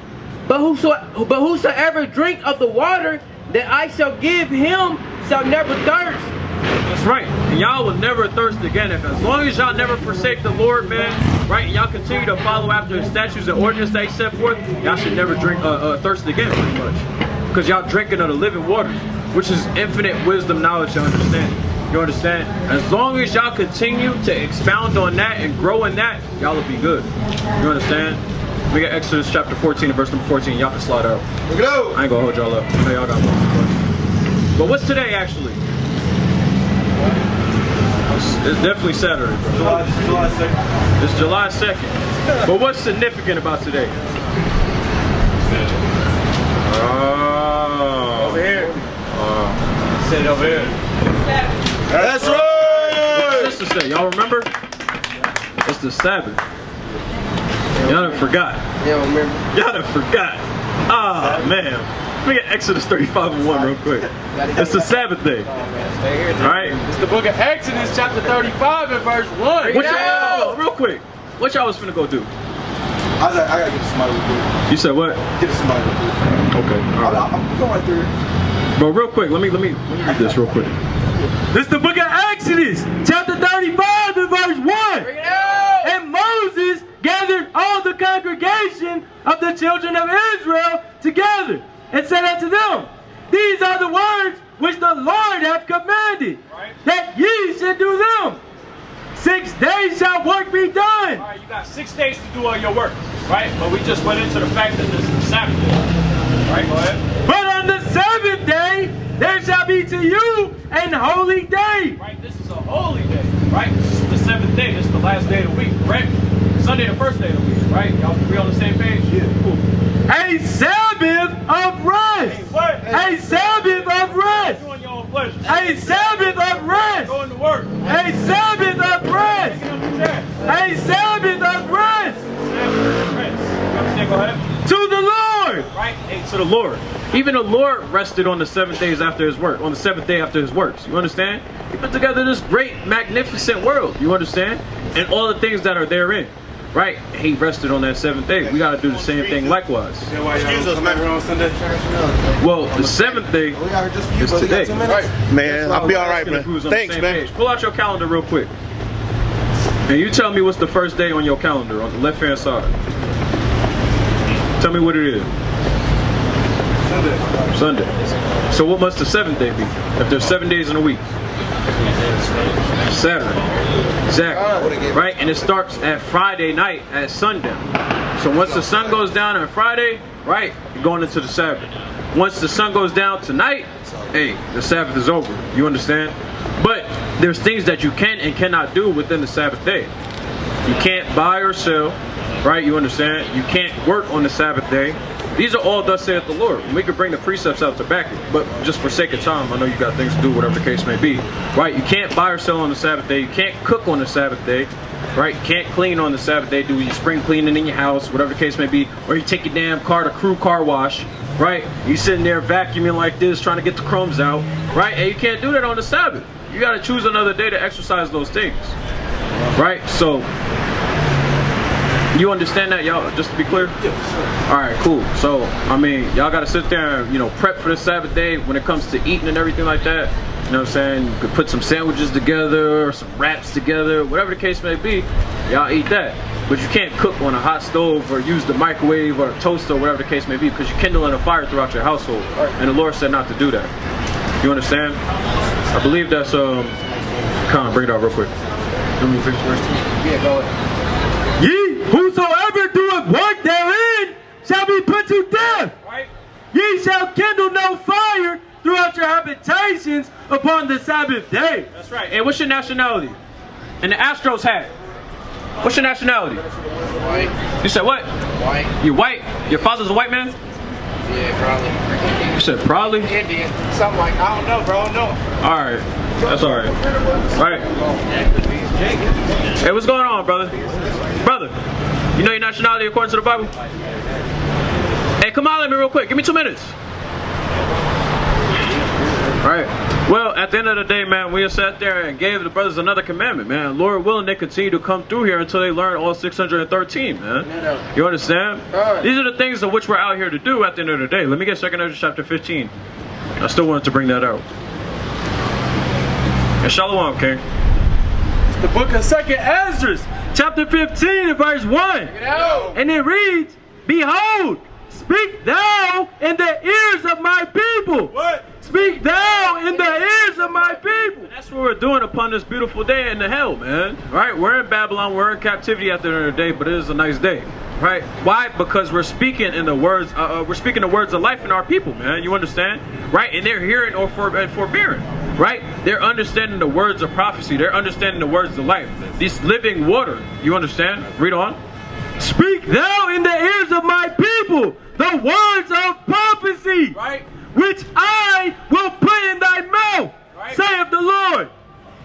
But whosoever drink of the water that I shall give him shall never thirst. That's right. And y'all will never thirst again. If as long as y'all never forsake the Lord, man, right, and y'all continue to follow after his statutes and ordinances that he set forth, y'all should never drink thirst again, pretty much. Because y'all drinking of the living waters, which is infinite wisdom, knowledge, and understanding. You understand? As long as y'all continue to expound on that and grow in that, y'all will be good. You understand? We got Exodus chapter 14 and verse number 14. Y'all can slide out. Look it out. I ain't gonna hold y'all up. I know y'all got more. But what's today actually? It's definitely Saturday, bro. July 2nd. It's July 2nd. But what's significant about today? Over here. Sit over here. That's right. What's this to say? Y'all remember? It's the Sabbath. Y'all done forgot. Yeah, remember. Y'all done forgot. Ah, man. Let me get Exodus 35:1 real quick. It's the Sabbath day. Alright? It's the book of Exodus, chapter 35 and verse 1. What y'all, real quick, what y'all was finna go do? I gotta get somebody real quick. You said what? Get somebody real quick. Okay, alright. I'm going right through. Bro, real quick, let me read this real quick. It's the book of Exodus, chapter 35 and verse 1. And Moses gathered all the congregation of the children of Israel together and said unto them, these are the words which the Lord hath commanded, that ye should do them. 6 days shall work be done. Alright, you got 6 days to do all your work, right? But we just went into the fact that this is the Sabbath day. Right, go ahead. But on the 7th day there shall be to you an holy day. Right, this is a holy day, right? This is the 7th day. This is the last day of the week, correct? Sunday, the first day of the week, right? Y'all agree on the same page? Yeah. Cool. A Sabbath of rest. Hey, what? A Sabbath of rest. Doing your own pleasure. A Sabbath of rest. Going to work. A Sabbath of rest. A Sabbath of rest. Sabbath rest. You understand? Go ahead. To the Lord. Right? Hey, to the Lord. Even the Lord rested on the 7 days after his work, on the 7th day after his works. You understand? He put together this great, magnificent world. You understand? And all the things that are therein. Right? He rested on that 7th day. We got to do the same thing likewise. Excuse us, man. On Sunday. Well, the 7th day is today. Man, I'll be all right, man. Thanks, man. Page. Pull out your calendar real quick. And you tell me what's the first day on your calendar on the left-hand side. Tell me what it is. Sunday. So what must the 7th day be? If there's 7 days in a week. Saturday. Exactly. Right? And it starts at Friday night at sundown. So once the sun goes down on Friday, right, you're going into the Sabbath. Once the sun goes down tonight, hey, the Sabbath is over. You understand? But there's things that you can and cannot do within the Sabbath day. You can't buy or sell, right? You understand? You can't work on the Sabbath day. These are all thus saith the Lord. And we could bring the precepts out to back it, but just for sake of time, I know you got things to do, whatever the case may be. Right? You can't buy or sell on the Sabbath day. You can't cook on the Sabbath day. Right? You can't clean on the Sabbath day. Do your spring cleaning in your house, whatever the case may be. Or you take your damn car to crew car wash. Right? You sitting there vacuuming like this, trying to get the crumbs out. Right? And you can't do that on the Sabbath. You got to choose another day to exercise those things. Right? So, you understand that, y'all? Just to be clear? Yeah, sure. Alright, cool. So, I mean, y'all gotta sit there and, you know, prep for the Sabbath day when it comes to eating and everything like that. You know what I'm saying? You could put some sandwiches together or some wraps together, whatever the case may be, y'all eat that. But you can't cook on a hot stove or use the microwave or a toaster or whatever the case may be, because you're kindling a fire throughout your household. And the Lord said not to do that. You understand? I believe that's, come on, bring it out real quick. Let me finish verse 2. Yeah, go ahead. Ye whosoever doeth work therein shall be put to death. Right? Ye shall kindle no fire throughout your habitations upon the Sabbath day. That's right. Hey, what's your nationality? And the Astros hat. What's your nationality? White. You said what? White. You white? Your father's a white man? Yeah, probably. You said probably? Indian. Something like, I don't know, bro. I don't know. Alright. That's alright. Alright. Hey, what's going on, brother? Brother, you know your nationality according to the Bible? Hey, come on, let me real quick. Give me 2 minutes. Alright. Well, at the end of the day, man, we just sat there and gave the brothers another commandment, man. Lord willing, they continue to come through here until they learn all 613, man. You understand? These are the things of which we're out here to do at the end of the day. Let me get 2nd Ezra chapter 15. I still wanted to bring that out. And Shalom, King. It's the book of 2nd Ezra, chapter 15 and verse 1. And it reads, behold, speak thou in the ears of my people. What? Speak thou in the ears of my people. And that's what we're doing upon this beautiful day in the hell, man. Right? We're in Babylon. We're in captivity at the end of the day, but it is a nice day. Right? Why? Because we're speaking in the words. We're speaking the words of life in our people, man. You understand? Right? And they're hearing or forbearing. Right? They're understanding the words of prophecy. They're understanding the words of life. This living water. You understand? Read on. Speak thou in the ears of my people the words of prophecy, Right? which I will put in thy mouth, Right. saith the Lord,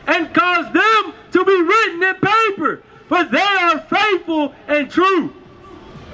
and cause them to be written in paper, for they are faithful and true.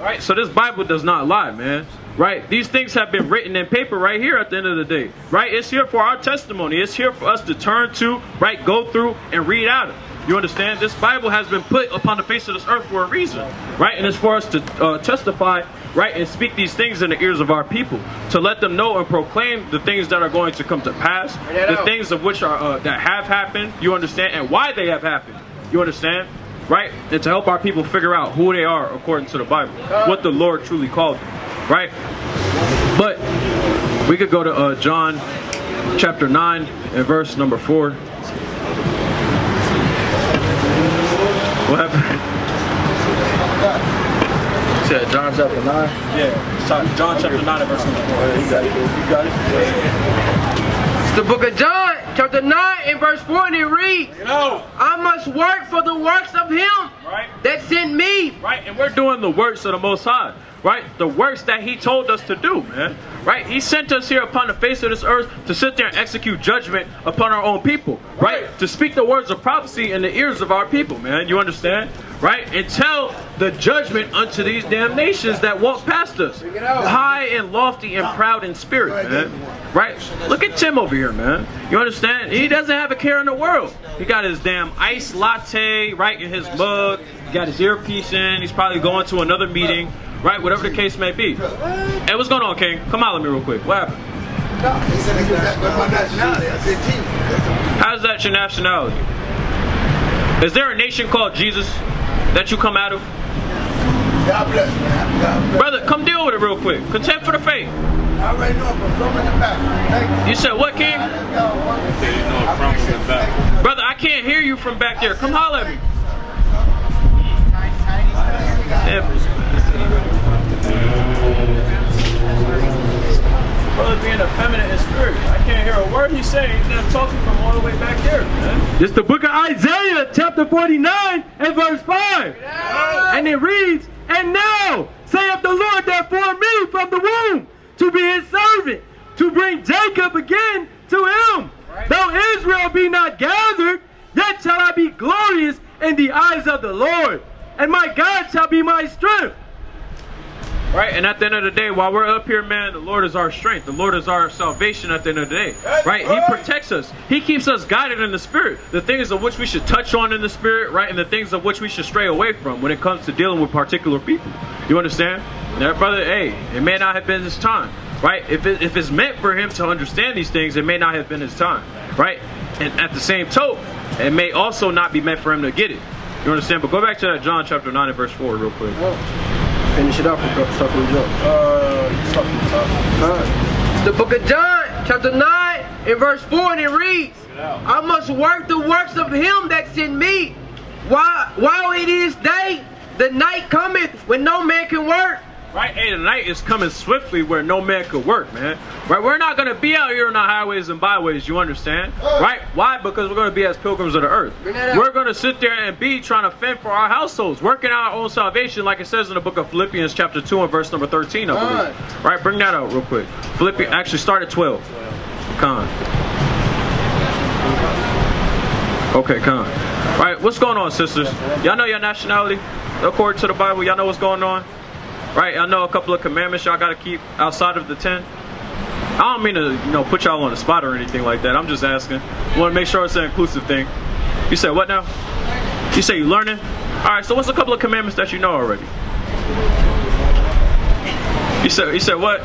Right? So this Bible does not lie, man. Right? These things have been written in paper right here at the end of the day. Right? It's here for our testimony. It's here for us to turn to, right? Go through and read out of. You understand? This Bible has been put upon the face of this earth for a reason. Right? And it's for us to testify, right? And speak these things in the ears of our people. To let them know and proclaim the things that are going to come to pass. The things of which are that have happened. You understand? And why they have happened. You understand? Right? And to help our people figure out who they are according to the Bible. What the Lord truly called them. Right? But we could go to John chapter 9 and verse number 4. What happened? You said John chapter 9? Yeah, John chapter 9 and verse number 4. You got it. You got it. It's the book of John, chapter 9 and verse 4, and it reads, I must work for the works of him that sent me. Right, and we're doing the works of the Most High. Right, the works that he told us to do, man. Right, he sent us here upon the face of this earth to sit there and execute judgment upon our own people. Right, to speak the words of prophecy in the ears of our people, man. You understand? Right, and tell the judgment unto these damn nations that walk past us, high and lofty and proud in spirit, man. Right, look at Tim over here, man. You understand? He doesn't have a care in the world. He got his damn iced latte right in his mug. He got his earpiece in. He's probably going to another meeting. Right, whatever the case may be. Hey, what's going on, King? Come out at me real quick. What happened? How is that your nationality? Is there a nation called Jesus that you come out of? God bless, man. God bless. Brother, come deal with it real quick. Contempt for the faith. I already know from from in the back. Thank you. You said what, King? Brother, I can't hear you from back there. Come holler at me. Brother being effeminate in spirit. I can't hear a word he's saying. He's not talking from all the way back there, man. It's the book of Isaiah, chapter 49 and verse 5. And it reads, And now saith the Lord that formed me from the womb to be his servant, to bring Jacob again to him. Though Israel be not gathered, yet shall I be glorious in the eyes of the Lord, and my God shall be my strength. Right, and at the end of the day, while we're up here, man, the Lord is our strength. The Lord is our salvation at the end of the day. Right? He protects us. He keeps us guided in the spirit. The things of which we should touch on in the spirit, right? And the things of which we should stray away from when it comes to dealing with particular people. You understand? That brother, hey, it may not have been his time. Right? If it's meant for him to understand these things, it may not have been his time. Right? And at the same token, it may also not be meant for him to get it. You understand? But go back to that John chapter 9 and verse 4 real quick. Finish it off and start from the jump. Start from the top. It's the book of John, chapter 9, and verse 4, and it reads, I must work the works of him that sent me. While it is day, the night cometh when no man can work. Right? Hey, the night is coming swiftly where no man could work, man. Right? We're not going to be out here on the highways and byways, you understand? Right? Why? Because we're going to be as pilgrims of the earth. We're going to sit there and be trying to fend for our households, working out our own salvation, like it says in the book of Philippians chapter 2 and verse number 13, I believe. Right? Bring that out real quick. Philippians, actually start at 12. Con. Okay, con. Right, what's going on, sisters? Y'all know your nationality according to the Bible? Y'all know what's going on? Right, I know a couple of commandments y'all gotta keep outside of the 10. I don't mean to, put y'all on the spot or anything like that. I'm just asking. Want to make sure it's an inclusive thing. You said what now? You say you learning? All right. So what's a couple of commandments that you know already? You said what?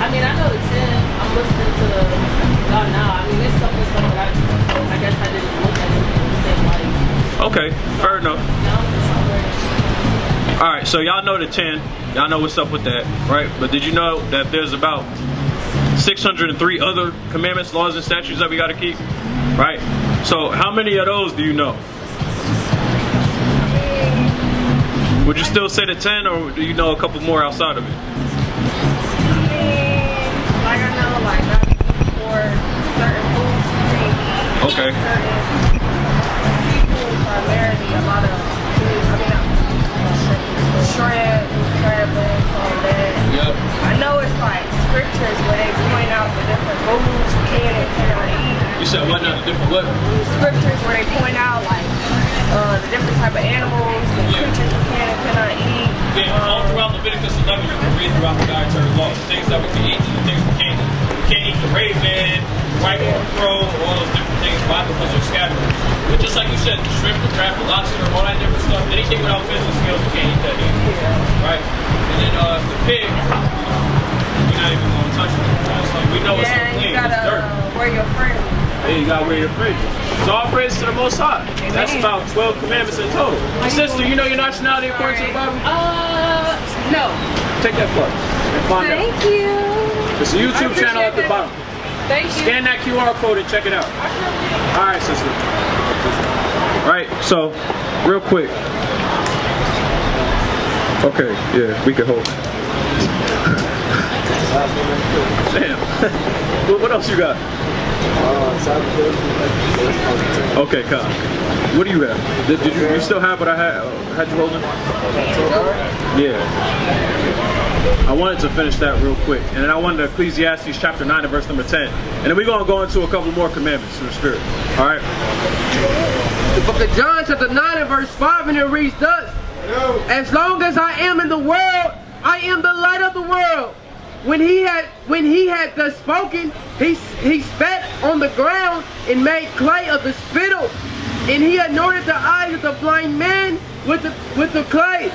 I mean, I know the 10. I'm listening to God now. I mean, it's something that I guess I didn't look at it and understand why. Okay, fair enough. All right, so y'all know the 10. Y'all know what's up with that, right? But did you know that there's about 603 other commandments, laws, and statutes that we got to keep, right? So how many of those do you know? Would you still say the 10, or do you know a couple more outside of it? Like I know, like not for certain foods, maybe. Okay. Certain seafood, primarily a lot of food. I mean, shrimp, crab legs, all that. Yep. I know it's like scriptures where they point out the different foods you can and cannot eat. You said what now? The different what? Scriptures where they point out like the different type of animals and creatures you can and cannot eat. Yeah, all throughout Leviticus 11, you can read throughout the dietary laws. Things that we can eat and the things we can't. We can't eat the raven, white or crow, all those different things. Why? Because they're scavengers. But just like you said, the shrimp, the crab, the lobster, all that different stuff, anything without fins and scales, we can't eat that either. Right? And then the pig, we're not even going to touch it. So we know it's unclean. You gotta it's dirt. wear your fringe. Yeah, you gotta wear your fringe. So all praise to the Most High. That's about 12 commandments in total. Sister, you know your nationality according to the Bible? No. Take that for us and find out. Thank you. It's a YouTube channel at the bottom. Thank you. Scan that QR code and check it out. All right, sister. Right, so real quick. Okay, yeah, we can hold. Damn. What else you got? Okay, Kyle. What do you have? Did you still have what I had you holding? Yeah. I wanted to finish that real quick. And then I wanted Ecclesiastes chapter 9 and verse number 10. And then we're going to go into a couple more commandments in the spirit. All right? The book of John chapter 9 and verse 5, and it reads thus: as long as I am in the world, I am the light of the world. When he had thus spoken, he spat on the ground and made clay of the spittle, and he anointed the eyes of the blind man with the clay.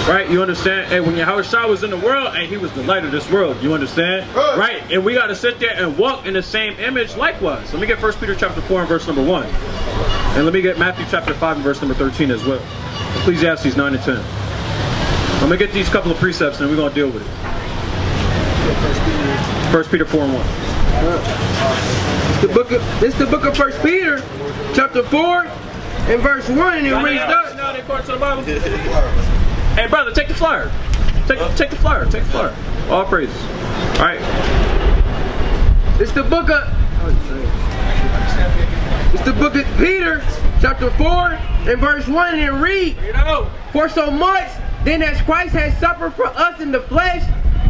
Right, you understand? And when Yahushua was in the world, and he was the light of this world, you understand? Right, and we got to sit there and walk in the same image likewise. Let me get 1 Peter chapter 4 and verse number 1. And let me get Matthew chapter 5 and verse number 13 as well. Ecclesiastes 9 and 10. I'm going to get these couple of precepts and we're going to deal with it. 1 Peter 4 and 1. This is the book of 1 Peter chapter 4 and verse 1, and it reads thus. Hey brother, take the flyer. Take the flyer. Take the flyer. All praises. All right. It's the book of Peter chapter 4 and verse 1, and it reads, for so much then as Christ has suffered for us in the flesh,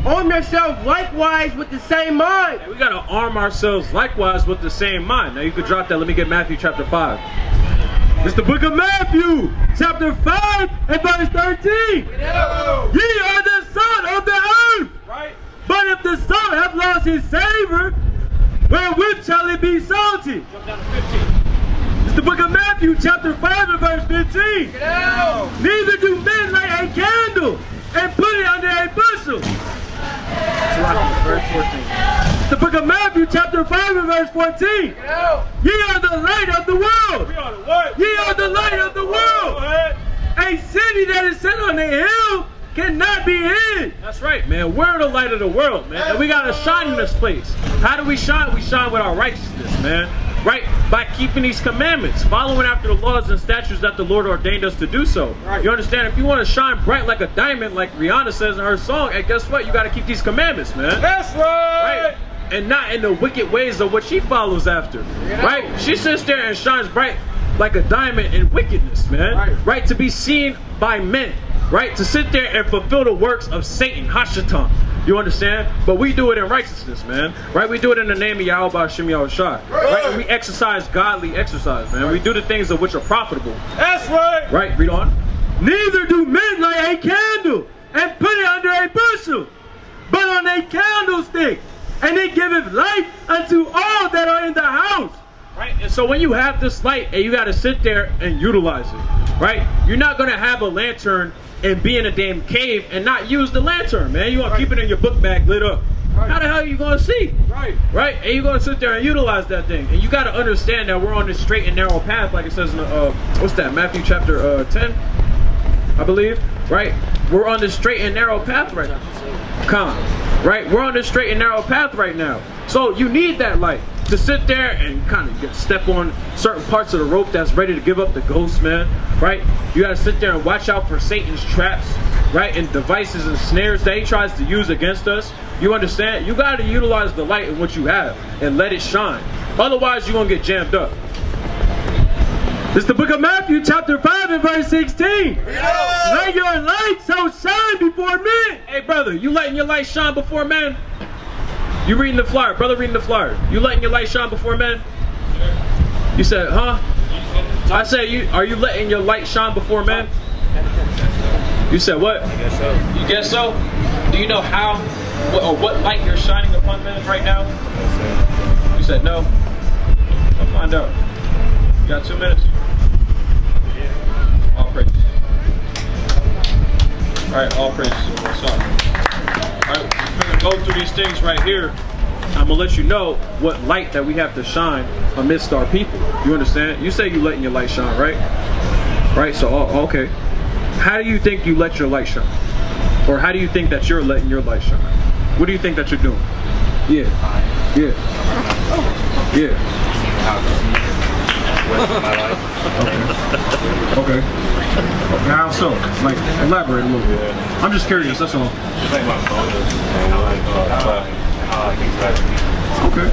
arm yourself likewise with the same mind. We got to arm ourselves likewise with the same mind. Now you could drop that. Let me get Matthew chapter 5. It's the book of Matthew, chapter 5 and verse 13. Ye are the salt of the earth. Right. But if the salt have lost his savor, wherewith shall it be salty? Jump down to 15. It's the book of Matthew, chapter 5 and verse 15. Neither do men light a candle and put it under a bushel. Verse 14. The book of Matthew, chapter 5 and verse 14. Ye are the light of the world. We are the what? Ye are the light of the world. A city that is set on a hill cannot be hid. That's right, man. We're the light of the world, man. And we got to shine in this place. How do we shine? We shine with our righteousness, man. Right? By keeping these commandments, following after the laws and statutes that the Lord ordained us to do so. Right. You understand? If you want to shine bright like a diamond, like Rihanna says in her song, and guess what? You got to keep these commandments, man. That's right. Right? And not in the wicked ways of what she follows after. Right? She sits there and shines bright like a diamond in wickedness, man. Right? To be seen by men. Right? To sit there and fulfill the works of Satan, Hashatan. You understand? But we do it in righteousness, man. Right? We do it in the name of Yahweh Hashem Yahushua. Right? And we exercise godly exercise, man. We do the things of which are profitable. That's right. Right? Read on. Neither do men light a candle and put it under a bushel, but on a candlestick, and it giveth light unto all that are in the house. Right? And so when you have this light and you got to sit there and utilize it, right? You're not going to have a lantern and be in a damn cave and not use the lantern, man. You want to keep it in your book bag lit up. How the hell are you going to see? Right? And you're going to sit there and utilize that thing. And you got to understand that we're on this straight and narrow path, like it says in what's that? Matthew chapter 10. I believe, right? We're on the straight and narrow path right now. Right? We're on the straight and narrow path right now. So you need that light to sit there and kind of step on certain parts of the rope that's ready to give up the ghost, man. Right? You gotta sit there and watch out for Satan's traps, right? And devices and snares that he tries to use against us. You understand? You gotta utilize the light in what you have and let it shine. Otherwise, you're gonna get jammed up. It's the book of Matthew, chapter 5 and verse 16. Let your light so shine before men. Hey, brother, you letting your light shine before men? You reading the flyer, brother, reading the flyer. You letting your light shine before men? You said, huh? I said, are you letting your light shine before men? You said what? I guess so. You guess so? Do you know how or what light you're shining upon men right now? You said no. I'll find out. You got 2 minutes. All praise. Alright, all praise. Sorry. Alright, we're gonna go through these things right here. I'm gonna let you know what light that we have to shine amidst our people. You understand? You say you letting your light shine, right? Right, so okay. How do you think you let your light shine? Or how do you think that you're letting your light shine? What do you think that you're doing? Yeah. Yeah. Yeah. Okay. How so? Like, elaborate a little bit. I'm just curious, that's all. It's like my motives and how I interact. Okay.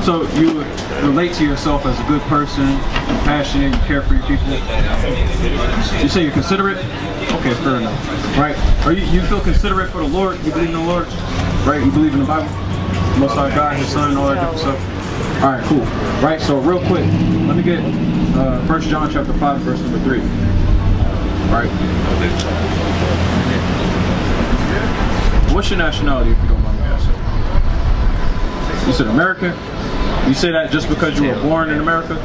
So you relate to yourself as a good person, compassionate, you care for your people. You say you're considerate? Okay, fair enough. Right? Are you feel considerate for the Lord? You believe in the Lord? Right? You believe in the Bible? Most High God, His Son, and all that different stuff. All right, cool. Right. So real quick, let me get 1 John chapter 5, verse number 3. Right. What's your nationality, if you don't mind me asking? You said American? You say that just because you were born in America?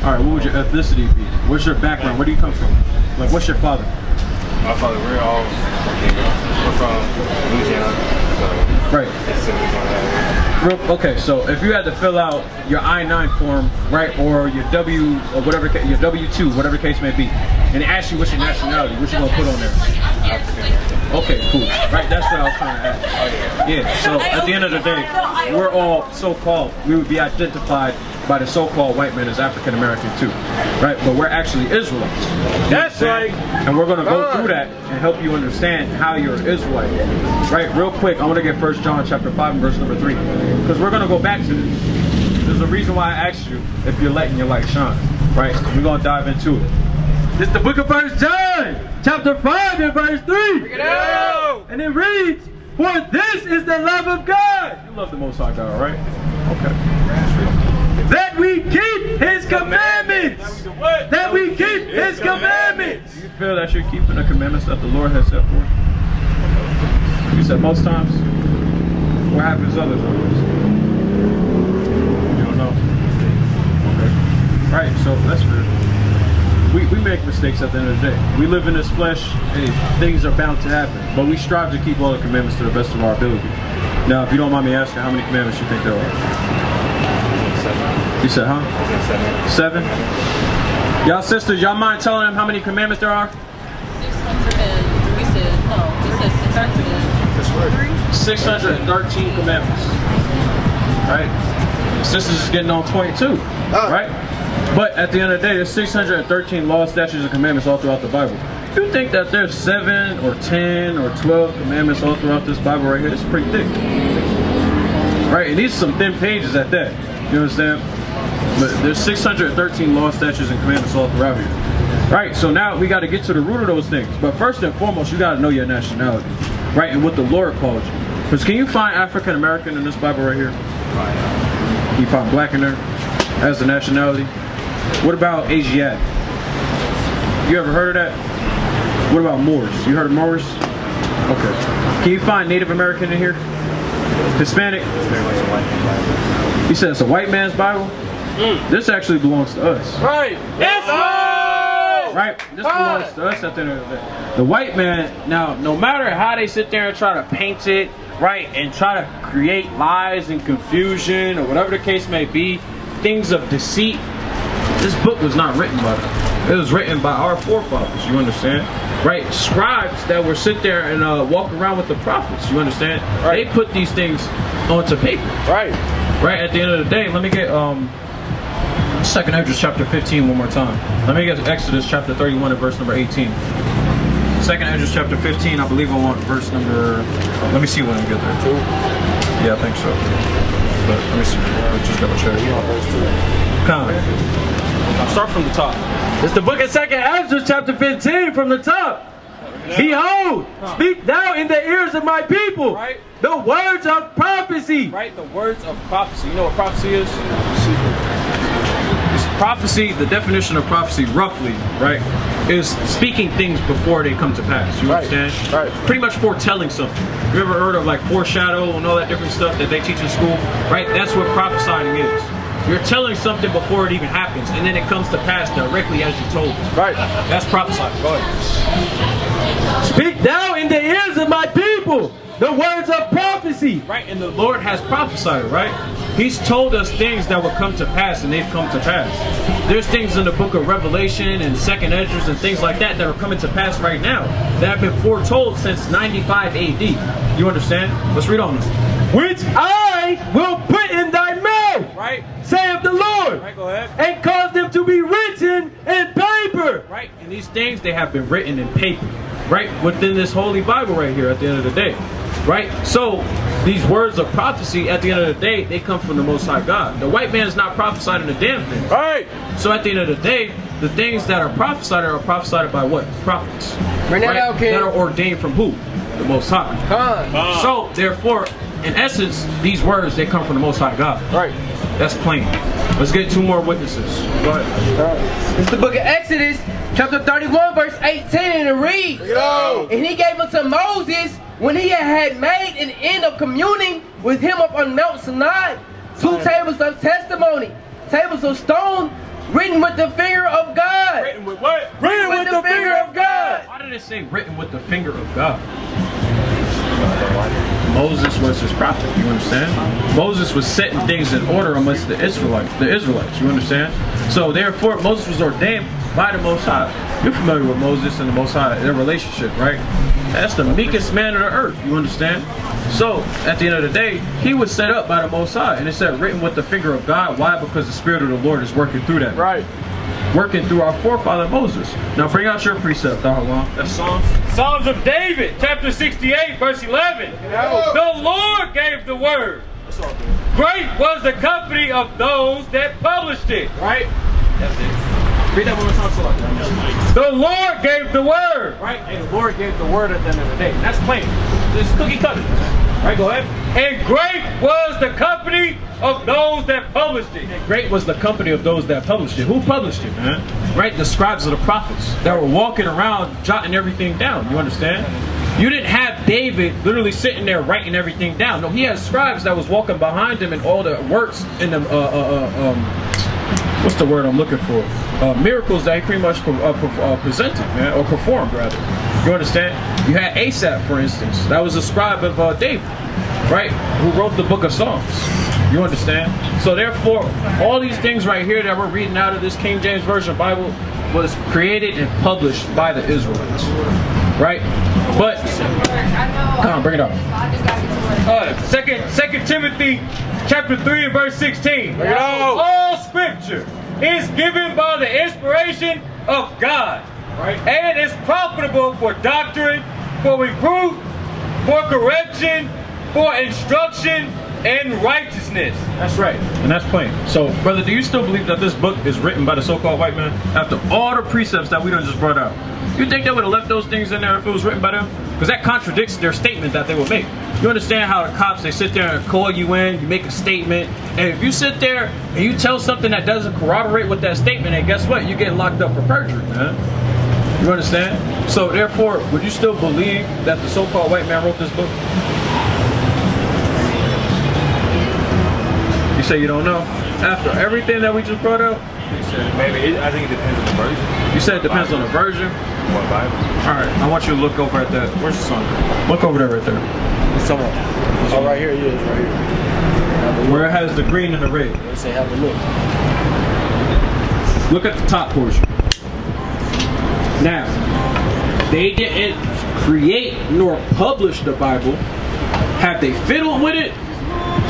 All right. What would your ethnicity be? What's your background? Where do you come from? Like, what's your father? My father, we're from Louisiana. So right. Okay, so if you had to fill out your I-9 form, right, or your W, or whatever, your W-2, whatever the case may be, and they ask you what's your nationality, what you gonna put on there? Okay, cool. Right, that's what I was trying to ask. Yeah, so at the end of the day, we're all so-called, we would be identified by the so-called white man as African American too, right? But we're actually Israelites. That's right. And we're gonna go through that and help you understand how you're an Israelite. Right, real quick, I wanna get 1 John chapter 5 and verse number 3. Because we're gonna go back to this. There's a reason why I asked you if you're letting your light shine. Right? We're gonna dive into it. It's the book of 1 John, chapter 5 and verse 3. Bring it out. And it reads, for this is the love of God. You love the Most High God, right? Okay. That we keep His commandments. That we keep His commandments. Do you feel that you're keeping the commandments that the Lord has set forth? You said most times. What happens other times? You don't know. Okay. Right, so that's fair. We make mistakes at the end of the day. We live in this flesh, and things are bound to happen. But we strive to keep all the commandments to the best of our ability. Now, if you don't mind me asking, how many commandments you think there are? 7. You said, huh? 7? Y'all sisters, y'all mind telling them how many commandments there are? 600 we said, no, it says 600. 613 commandments. Right? Sisters is getting on point too. Right? But at the end of the day, there's 613 laws, statutes, and commandments all throughout the Bible. You think that there's 7 or 10 or 12 commandments all throughout this Bible right here? It's pretty thick. Right? And these are some thin pages at that. You understand? But there's 613 laws, statutes, and commandments all throughout here. Right? So now we got to get to the root of those things. But first and foremost, you got to know your nationality. Right? And what the Lord called you. Because can you find African American in this Bible right here? Can you find black in there as the nationality? What about Asiatic? You ever heard of that? What about Moors? You heard of Moors? Okay. Can you find Native American in here? Hispanic? He said it's a white man's Bible? This actually belongs to us. Right. Right? This belongs to us at the end of the day. The white man, now, no matter how they sit there and try to paint it, right, and try to create lies and confusion or whatever the case may be, things of deceit, this book was not written by them. It was written by our forefathers, you understand? Right? Scribes that were sit there and walk around with the prophets, you understand? Right. They put these things onto paper. Right. Right? At the end of the day, let me get 2nd Exodus chapter 15 one more time. Let me get Exodus chapter 31 and verse number 18. 2nd Exodus chapter 15, I believe I want verse number, let me see when I get there. 2? Yeah, I think so. But let me see. Just double check. Come on. Start from the top. It's the book of 2nd Ezra, chapter 15, from the top. Behold, speak thou in the ears of my people, Right. the words of prophecy. Right? The words of prophecy. You know what prophecy is? Prophecy, the definition of prophecy, roughly, right, is speaking things before they come to pass. You understand? Right. Pretty much foretelling something. You ever heard of like foreshadow and all that different stuff that they teach in school? Right? That's what prophesying is. You're telling something before it even happens, and then it comes to pass directly as you told it. Right. That's prophesying. Go ahead. Speak thou in the ears of my people, the words of prophecy. Right, and the Lord has prophesied, right? He's told us things that will come to pass, and they've come to pass. There's things in the book of Revelation and 2nd Ezra and things like that that are coming to pass right now that have been foretold since 95 AD. You understand? Let's read on this. Which I will put in thy mouth, Right? saith the Lord, Right, go ahead. and cause them to be written in paper. Right, and these things, they have been written in paper. Right, within this holy Bible right here at the end of the day. Right? So, these words of prophecy, at the end of the day, they come from the Most High God. The white man is not prophesying a damn thing. Right. So at the end of the day, the things that are prophesied by what? Prophets. Bring that out, kid. That are ordained from who? The Most High. Con. So, therefore, in essence, these words, they come from the Most High God. Right. That's plain. Let's get 2 more witnesses. Go ahead. It's the book of Exodus, chapter 31, verse 18, and it reads, And he gave unto Moses, when he had made an end of communing with him up on Mount Sinai, 2 tables of testimony, tables of stone, written with the finger of God. Written with what? Written with the finger of God. Why did it say written with the finger of God? Moses was his prophet, you understand? Moses was setting things in order amongst the Israelites, you understand? So therefore, Moses was ordained by the Most High. You're familiar with Moses and the Most High, their relationship, right? That's the meekest man on the earth, you understand? So, at the end of the day, he was set up by the Most High, and it said written with the finger of God. Why? Because the Spirit of the Lord is working through that. Right. Working through our forefather Moses. Now bring out your precept, Aharon. That's Psalms. Psalms of David, chapter 68, verse 11. The Lord gave the word. Great was the company of those that published it. Right? That's it. Read that one more time, Salah. The Lord gave the word. Right? And the Lord gave the word at the end of the day. That's plain. This cookie cutter. Right, go ahead. And great was the company of those that published it. And great was the company of those that published it. Who published it, man? Right? The scribes of the prophets that were walking around jotting everything down. You understand? You didn't have David literally sitting there writing everything down. No, he had scribes that was walking behind him and all the works in the what's the word I'm looking for? Miracles that he pretty much presented, man, or performed rather. You understand? You had Asaph, for instance. That was a scribe of David, right? Who wrote the book of Psalms. You understand? So therefore, all these things right here that we're reading out of this King James Version Bible was created and published by the Israelites, right? But come on, bring it up. Second Timothy chapter 3 and verse 16. All scripture is given by the inspiration of God, right? And is profitable for doctrine, for reproof, for correction, for instruction in righteousness. That's right, and that's plain. So, brother, do you still believe that this book is written by the so-called white man after all the precepts that we done just brought out? You think they would have left those things in there if it was written by them? Because that contradicts their statement that they would make. You understand how the cops, they sit there and call you in, you make a statement, and if you sit there and you tell something that doesn't corroborate with that statement, and guess what? You're getting locked up for perjury, man. You understand? So therefore, would you still believe that the so-called white man wrote this book? You say you don't know? After everything that we just brought out? Maybe, I think it depends on the version. You said it depends on the version? What Bible? Alright, I want you to look over at that. Where's the sun? Look over there right there. Somewhere. Oh, right here. Yeah, it's right here. Where it has the green and the red. Let's say have a look. Look at the top portion. Now, they didn't create nor publish the Bible. Have they fiddled with it?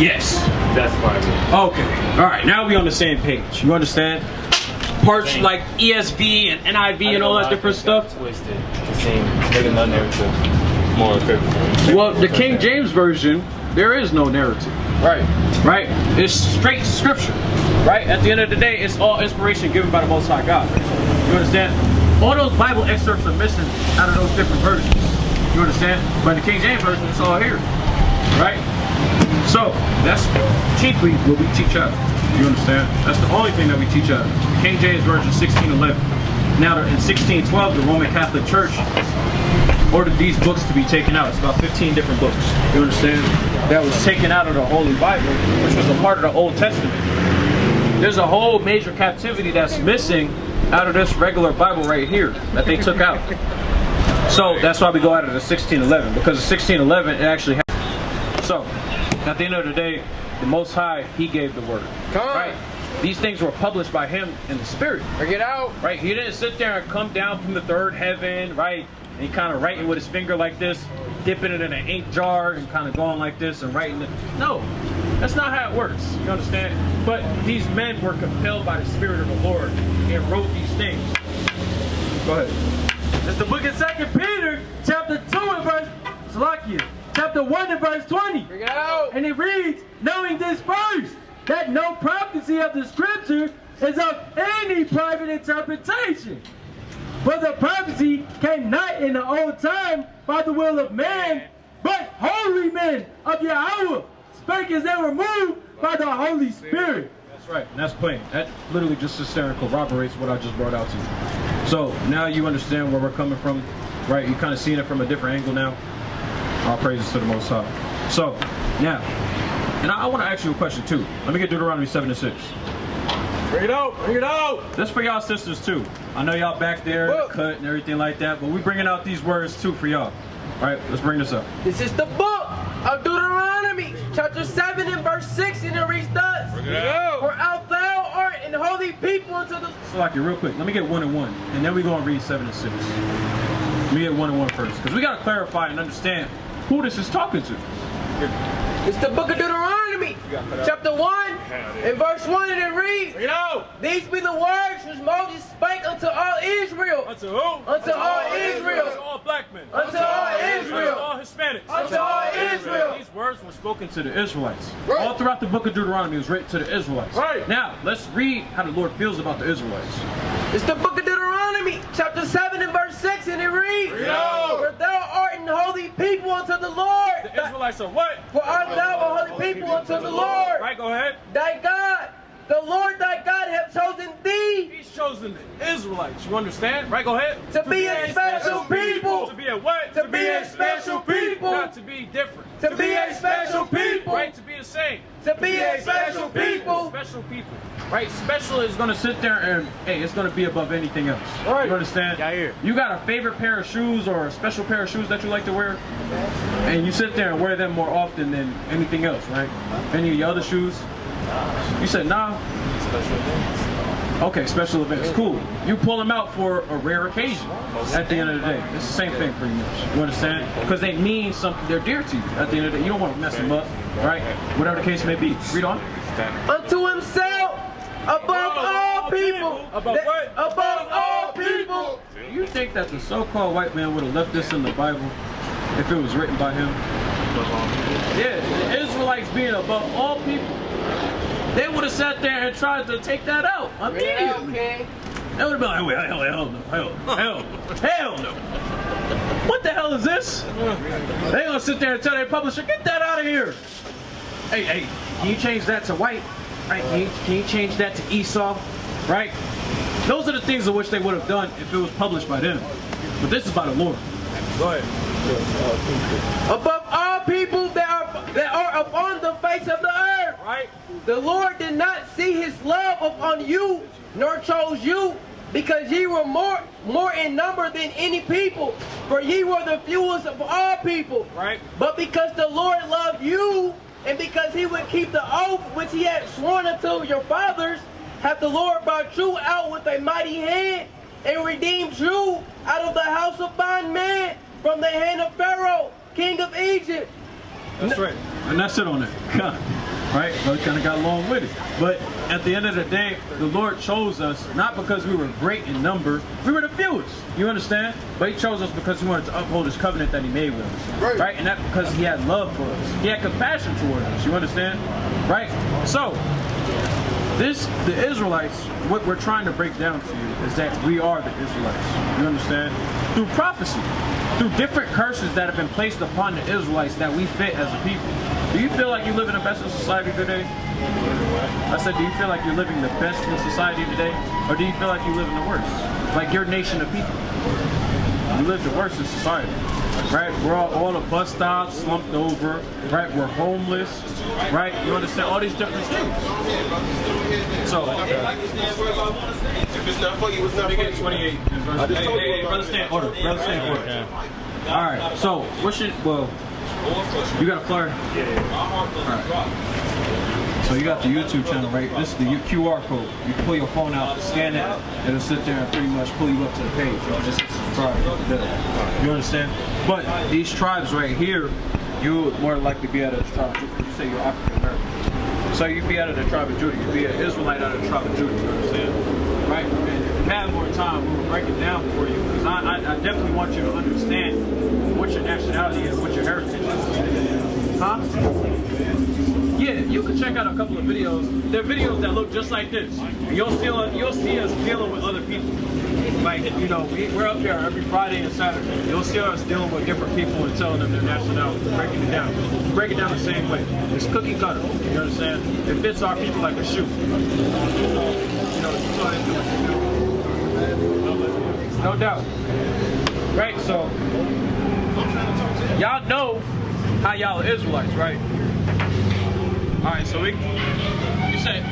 Yes. That's Bible. Okay. All right. Now we on the same page. You understand? Parts like ESV and NIV and all that different stuff. Twisted. The same. Making the narrative more favorable. Well, the King James version, there is no narrative. Right. Right? It's straight scripture. Right? At the end of the day, it's all inspiration given by the Most High God. You understand? All those Bible excerpts are missing out of those different versions. You understand? But in the King James version, it's all here. Right? So, that's chiefly what we teach out. You understand? That's the only thing that we teach out. King James version 1611. Now, in 1612, the Roman Catholic Church ordered these books to be taken out. It's about 15 different books. You understand? That was taken out of the Holy Bible, which was a part of the Old Testament. There's a whole major captivity that's missing out of this regular Bible right here that they took out. So that's why we go out of the 1611, because the 1611 it actually has. So at the end of the day, the Most High, He gave the word. Come on. Right? These things were published by Him in the Spirit. Bring it out. Right? He didn't sit there and come down from the third heaven, right? And he kind of writing with his finger like this, dipping it in an ink jar and kind of going like this and writing it. No, that's not how it works. You understand? But these men were compelled by the Spirit of the Lord and wrote these things. Go ahead. It's the book of 2 Peter, chapter 2 and verse, Salakia, chapter 1 and verse 20. Bring it out. And it reads, knowing this first, that no prophecy of the scripture is of any private interpretation. For the prophecy came not in the old time by the will of man, but holy men of Yahweh spake as they were moved by the Holy Spirit. That's right, and that's plain. That literally just sits there and corroborates what I just brought out to you. So now you understand where we're coming from, right? You're kind of seeing it from a different angle now. All praises to the Most High. So now, and I want to ask you a question too. Let me get Deuteronomy 7 and 6. Bring it out. Bring it out. That's for y'all sisters too. I know y'all back there, cut and everything like that, but we bringing out these words too for y'all. All right, let's bring this up. This is the book of Deuteronomy, chapter 7 and verse 6, and it reads thus. Bring it out. For out thou art an holy people unto the... Salakia, real quick, let me get 1 and 1, and then we go and read 7 and 6. Let me get 1 and 1 first, because we got to clarify and understand who this is talking to. It's the book of Deuteronomy, chapter 1 and verse 1, and it reads, Bring it out. these be the words which Moses spake unto all Israel. Unto who? Unto all Israel. Unto all black men. Unto all Unto Israel. all Hispanics. Unto all Israel. These words were spoken to the Israelites. Right. All throughout the book of Deuteronomy it was written to the Israelites. Right. Now, let's read how the Lord feels about the Israelites. It's the book of Deuteronomy, chapter 7 and verse 6, and it reads, Bring it out. for thou art an holy people unto the Lord. The Israelites are what? For art thou a holy people unto the Lord. Right, go ahead. Thy God, the Lord thy God hath chosen thee He's chosen the Israelites. You understand? Right, go ahead. to be a special people. To be a what? To be a special people. Not to be different. To be a special people. Right, to be the same. To be a special people. Special people. Right, special is going to sit there and, hey, it's going to be above anything else. Right. You understand? Yeah, I hear. You got a favorite pair of shoes or a special pair of shoes that you like to wear, and you sit there and wear them more often than anything else, right? Any of your other shoes? You said, nah. Special events. Okay, special events, cool. You pull them out for a rare occasion at the end of the day. It's the same thing pretty much. You understand? Because they mean something, they're dear to you at the end of the day. You don't want to mess them up, right? Whatever the case may be. Read on. Unto himself above all people. Above what? Above all people. You think that the so-called white man would have left this in the Bible if it was written by him? Yeah, the Israelites being above all people. They would have sat there and tried to take that out immediately. Okay. They would have been like, wait, hell no. What the hell is this? They gonna sit there and tell their publisher, get that out of here. Hey, can you change that to white? Right? Can you change that to Esau? Right? Those are the things in which they would have done if it was published by them. But this is by the Lord. Go ahead. Above all people that are upon the face of the earth. Right? The Lord did not see his love upon you, nor chose you, because ye were more in number than any people, for ye were the fewest of all people. Right? But because the Lord loved you, and because he would keep the oath which he had sworn unto your fathers, hath the Lord brought you out with a mighty hand and redeemed you out of the house of bondmen from the hand of Pharaoh, king of Egypt. That's right. And that's it on that. Right? But we kind of got along with it. But at the end of the day, the Lord chose us not because we were great in number. We were the fewest. You understand? But He chose us because He wanted to uphold His covenant that He made with us. Right? And that because He had love for us. He had compassion towards us. You understand? Right? So, the Israelites, what we're trying to break down to you is that we are the Israelites. You understand? Through prophecy. Through different curses that have been placed upon the Israelites that we fit as a people. Do you feel like you live in the best of society today? I said, do you feel like you're living the best in society today? Or do you feel like you live in the worst? Like your nation of people. You live the worst in society. Right? We're all the bus stops slumped over. Right? We're homeless. Right? You understand all these different things. So, If it's not for you, it's not for you. 28. Hey, brother, stay in order. Brother, stay in order. All right. So, what should, well, you got a flyer? Yeah. Alright. So you got the YouTube channel, right? This is the QR code. You can pull your phone out, scan it, it'll sit there and pretty much pull you up to the page. You just subscribe. You understand? But these tribes right here, you would more likely be out of the tribe. You say you're African American. So you'd be out of the tribe of Judah. You'd be an Israelite out of the tribe of Judah. You understand? Right? And if we had more time, we would break it down for you. Because I definitely want you to understand what your nationality is, what your heritage is. Huh? Yeah, you can check out a couple of videos. There are videos that look just like this. You'll see us dealing with other people. Like, you know, we're up here every Friday and Saturday. You'll see us dealing with different people and telling them their nationality, breaking it down. We break it down the same way. It's cookie cutter. You understand? It fits our people like a shoe. You know, no doubt. Right? So, y'all know how y'all are Israelites, right? Alright, so what you say?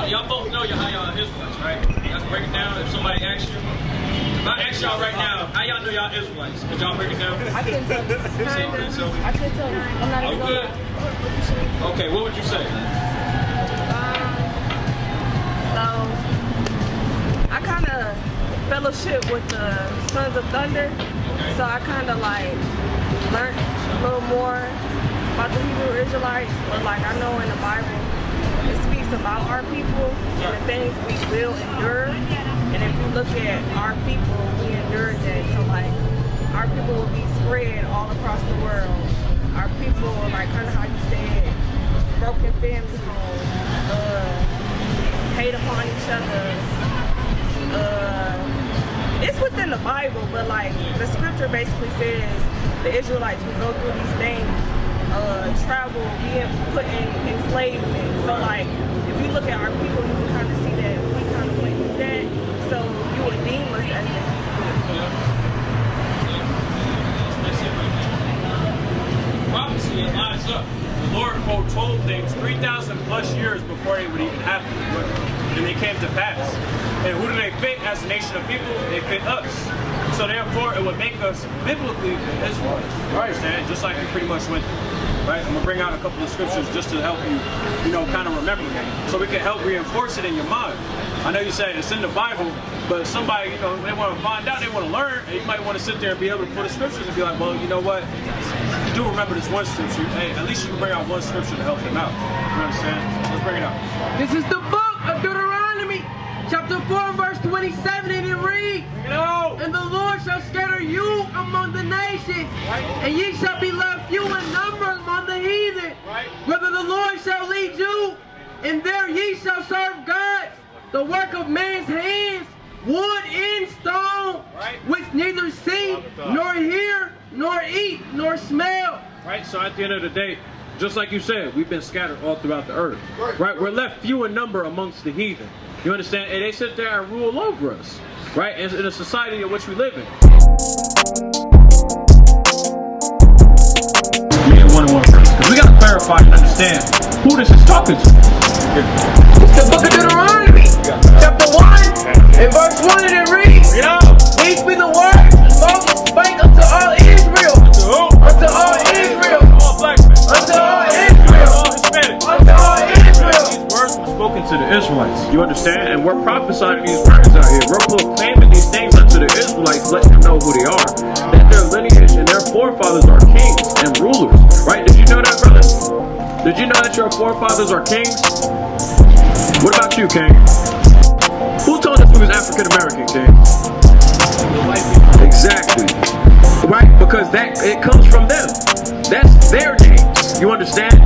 Y'all both know how y'all are Israelites, right? You can break it down if somebody asks you. If I ask y'all right now, how y'all know y'all Israelites? Could y'all break it down? I can tell you. I can tell you. I'm not even good. Okay, what would you say? So, I kind of fellowship with the Sons of Thunder. So I kind of like learned a little more about the Hebrew Israelites. But like I know in the Bible, it speaks about our people and the things we will endure. And if you look at our people, we endured that. So like our people will be spread all across the world. Our people, like kind of how you said, broken family homes, hate upon each other. It's within the Bible, but like the scripture basically says the Israelites will go through these things, travel, being put in enslavement. So like if you look at our people, you can kind of see that we kind of went through that. So you would deem us as the prophecy lines up. The Lord foretold things 3,000 plus years before they would even happen. And they came to pass. And who do they fit as a nation of people? They fit us. So therefore, it would make us biblically Israelites. You understand? Just like you pretty much went through. Right? I'm going to bring out a couple of scriptures just to help you, you know, kind of remember that. So we can help reinforce it in your mind. I know you say it's in the Bible, but somebody, you know, they want to find out, they want to learn, and you might want to sit there and be able to pull the scriptures and be like, well, you know what? You do remember this one scripture. Hey, at least you can bring out one scripture to help them out. You understand? Let's bring it out. This is the book of Deuteronomy, chapter 4, verse 27, and it reads, and the Lord shall scatter you among the nations, and ye shall be left few in number among the heathen. Whether the Lord shall lead you, and there ye shall serve gods, the work of man's hands, wood and stone, which neither see, nor hear, nor eat, nor smell. Right, so at the end of the day, just like you said, we've been scattered all throughout the earth. Right, we're left few in number amongst the heathen. You understand? And they sit there and rule over us. Right, in a society in which we live in. Yeah, one-on-one first, because we got to clarify and understand who this is talking to. It's the book of Deuteronomy, chapter 1, and verse 1, and it reads, these be the words Moses spake unto all Israel, unto all Israel, unto all Israel, unto all Israel. These words were spoken to the Israelites. You understand? And we're prophesying these words out here. We're proclaiming these things unto the Israelites, letting them know who they are. That their lineage and their forefathers are kings and rulers. Right? Did you know that, brother? Did you know that your forefathers are kings? What about you, King? Who told us we was African American, King? Exactly. Right? Because it comes from them. That's their names. You understand?